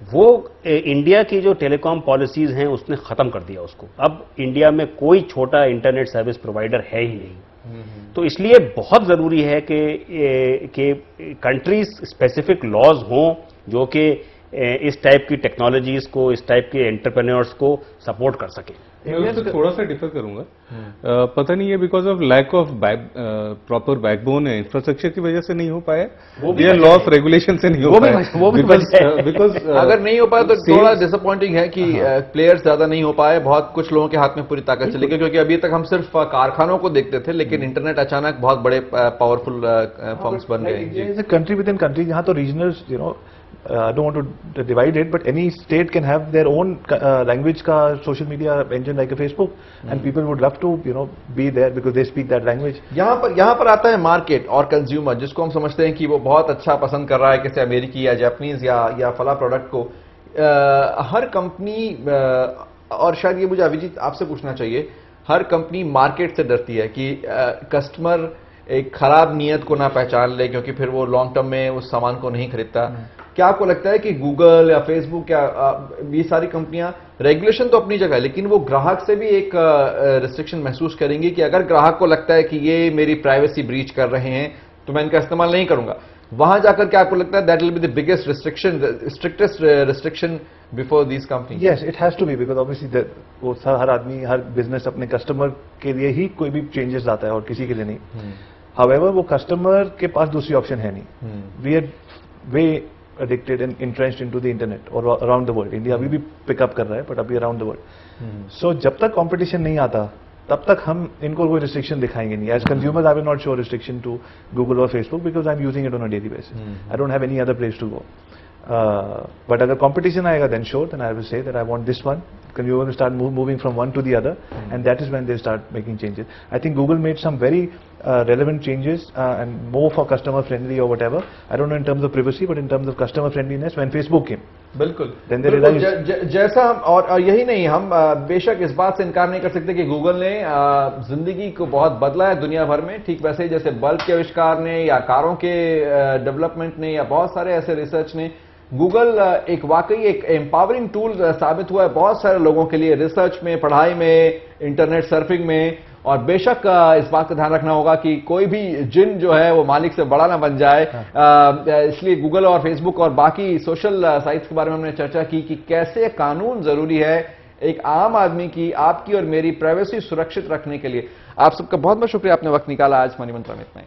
वो इंडिया की जो टेलीकॉम पॉलिसीज हैं उसने खत्म कर दिया उसको। अब इंडिया में कोई छोटा इंटरनेट सर्विस प्रोवाइडर है ही नहीं। तो इसलिए बहुत जरूरी है कि कंट्रीज स्पेसिफिक लॉज हों जो कि इस टाइप की टेक्नोलॉजीज को, इस टाइप के एंटरप्रेन्योर्स को सपोर्ट कर सके। मैं उससे थोड़ा सा डिफर करूंगा। पता नहीं है because of lack of proper backbone है, इंफ्रास्ट्रक्चर की वजह से नहीं हो पाया, या लॉ ऑफ रेगुलेशन से नहीं हो पाया। बिकॉज अगर नहीं हो पाया तो थोड़ा डिसअपॉइंटिंग है कि प्लेयर्स ज्यादा नहीं हो पाए, बहुत कुछ लोगों के हाथ में पूरी ताकत चली गई, क्योंकि अभी तक हम सिर्फ कारखानों को देखते थे, लेकिन इंटरनेट अचानक बहुत बड़े पावरफुल फर्म्स बन गए। कंट्री विद इन कंट्री, यहाँ तो regional, you know, I don't want to divide it, but any state can have their own language ka social media engine like a Facebook, and people would love to, you know, be there because they speak that language. यहाँ पर आता है market और consumer, जिसको हम समझते हैं कि वो बहुत अच्छा पसंद कर रहा है, किसी अमेरिकी या जापानीज या फला प्रोडक्ट को। हर कंपनी, और शायद ये मुझे अभिजीत आपसे पूछना चाहिए, हर कंपनी मार्केट से डरती है कि कस्टमर एक खराब नियत को ना पहचान ले, क्योंकि फिर वो लॉन्ग टर्म में उस सामान को नहीं खरीदता। क्या आपको लगता है कि गूगल या फेसबुक या ये सारी कंपनियां, रेगुलेशन तो अपनी जगह है, लेकिन वो ग्राहक से भी एक रिस्ट्रिक्शन महसूस करेंगी कि अगर ग्राहक को लगता है कि ये मेरी प्राइवेसी ब्रीच कर रहे हैं तो मैं इनका इस्तेमाल नहीं करूंगा, वहां जाकर क्या आपको लगता है that will be the biggest restriction, strictest restriction before these companies? Yes, it has to be, because obviously वो हर आदमी, हर बिजनेस अपने कस्टमर के लिए ही कोई भी चेंजेस लाता है और किसी के लिए नहीं। हाउएवर वो कस्टमर के पास दूसरी ऑप्शन है नहीं। We are way addicted and entrenched into the internet or around the world. India अभी भी पिकअप कर रहा है, बट अभी around the world. So जब तक कंपटीशन नहीं आता तब तक हम इनको कोई रिस्ट्रिक्शन दिखाएंगे नहीं. As consumers, I will not show restriction to Google or Facebook because I'm using it on a daily basis. I don't have any other place to go. But अगर competition आएगा, then sure, then I will say that I want this one. Consumer will start moving from one to the other, and that is when they start making changes. I think Google made some very relevant changes and more for customer friendly or whatever. I don't know in terms of privacy, but in terms of customer friendliness when Facebook came. बिल्कुल, then they realized जैसा हम, और यही नहीं, हम बेशक इस बात से इनकार नहीं कर सकते कि गूगल ने जिंदगी को बहुत बदला है दुनिया भर में, ठीक वैसे जैसे बल्ब के आविष्कार ने या कारों के डेवलपमेंट ने या बहुत सारे ऐसे रिसर्च ने, गूगल एक वाकई एक एम्पावरिंग टूल साबित हुआ है बहुत सारे लोगों के लिए, रिसर्च में, पढ़ाई में, इंटरनेट सर्फिंग में। और बेशक इस बात का ध्यान रखना होगा कि कोई भी जिन जो है वो मालिक से बड़ा ना बन जाए। इसलिए गूगल और फेसबुक और बाकी सोशल साइट्स के बारे में हमने चर्चा की कि कैसे कानून जरूरी है एक आम आदमी की, आपकी और मेरी प्राइवेसी सुरक्षित रखने के लिए। आप सबका बहुत बहुत शुक्रिया, आपने वक्त निकाला आज मनी मंत्रा में। इतना ही।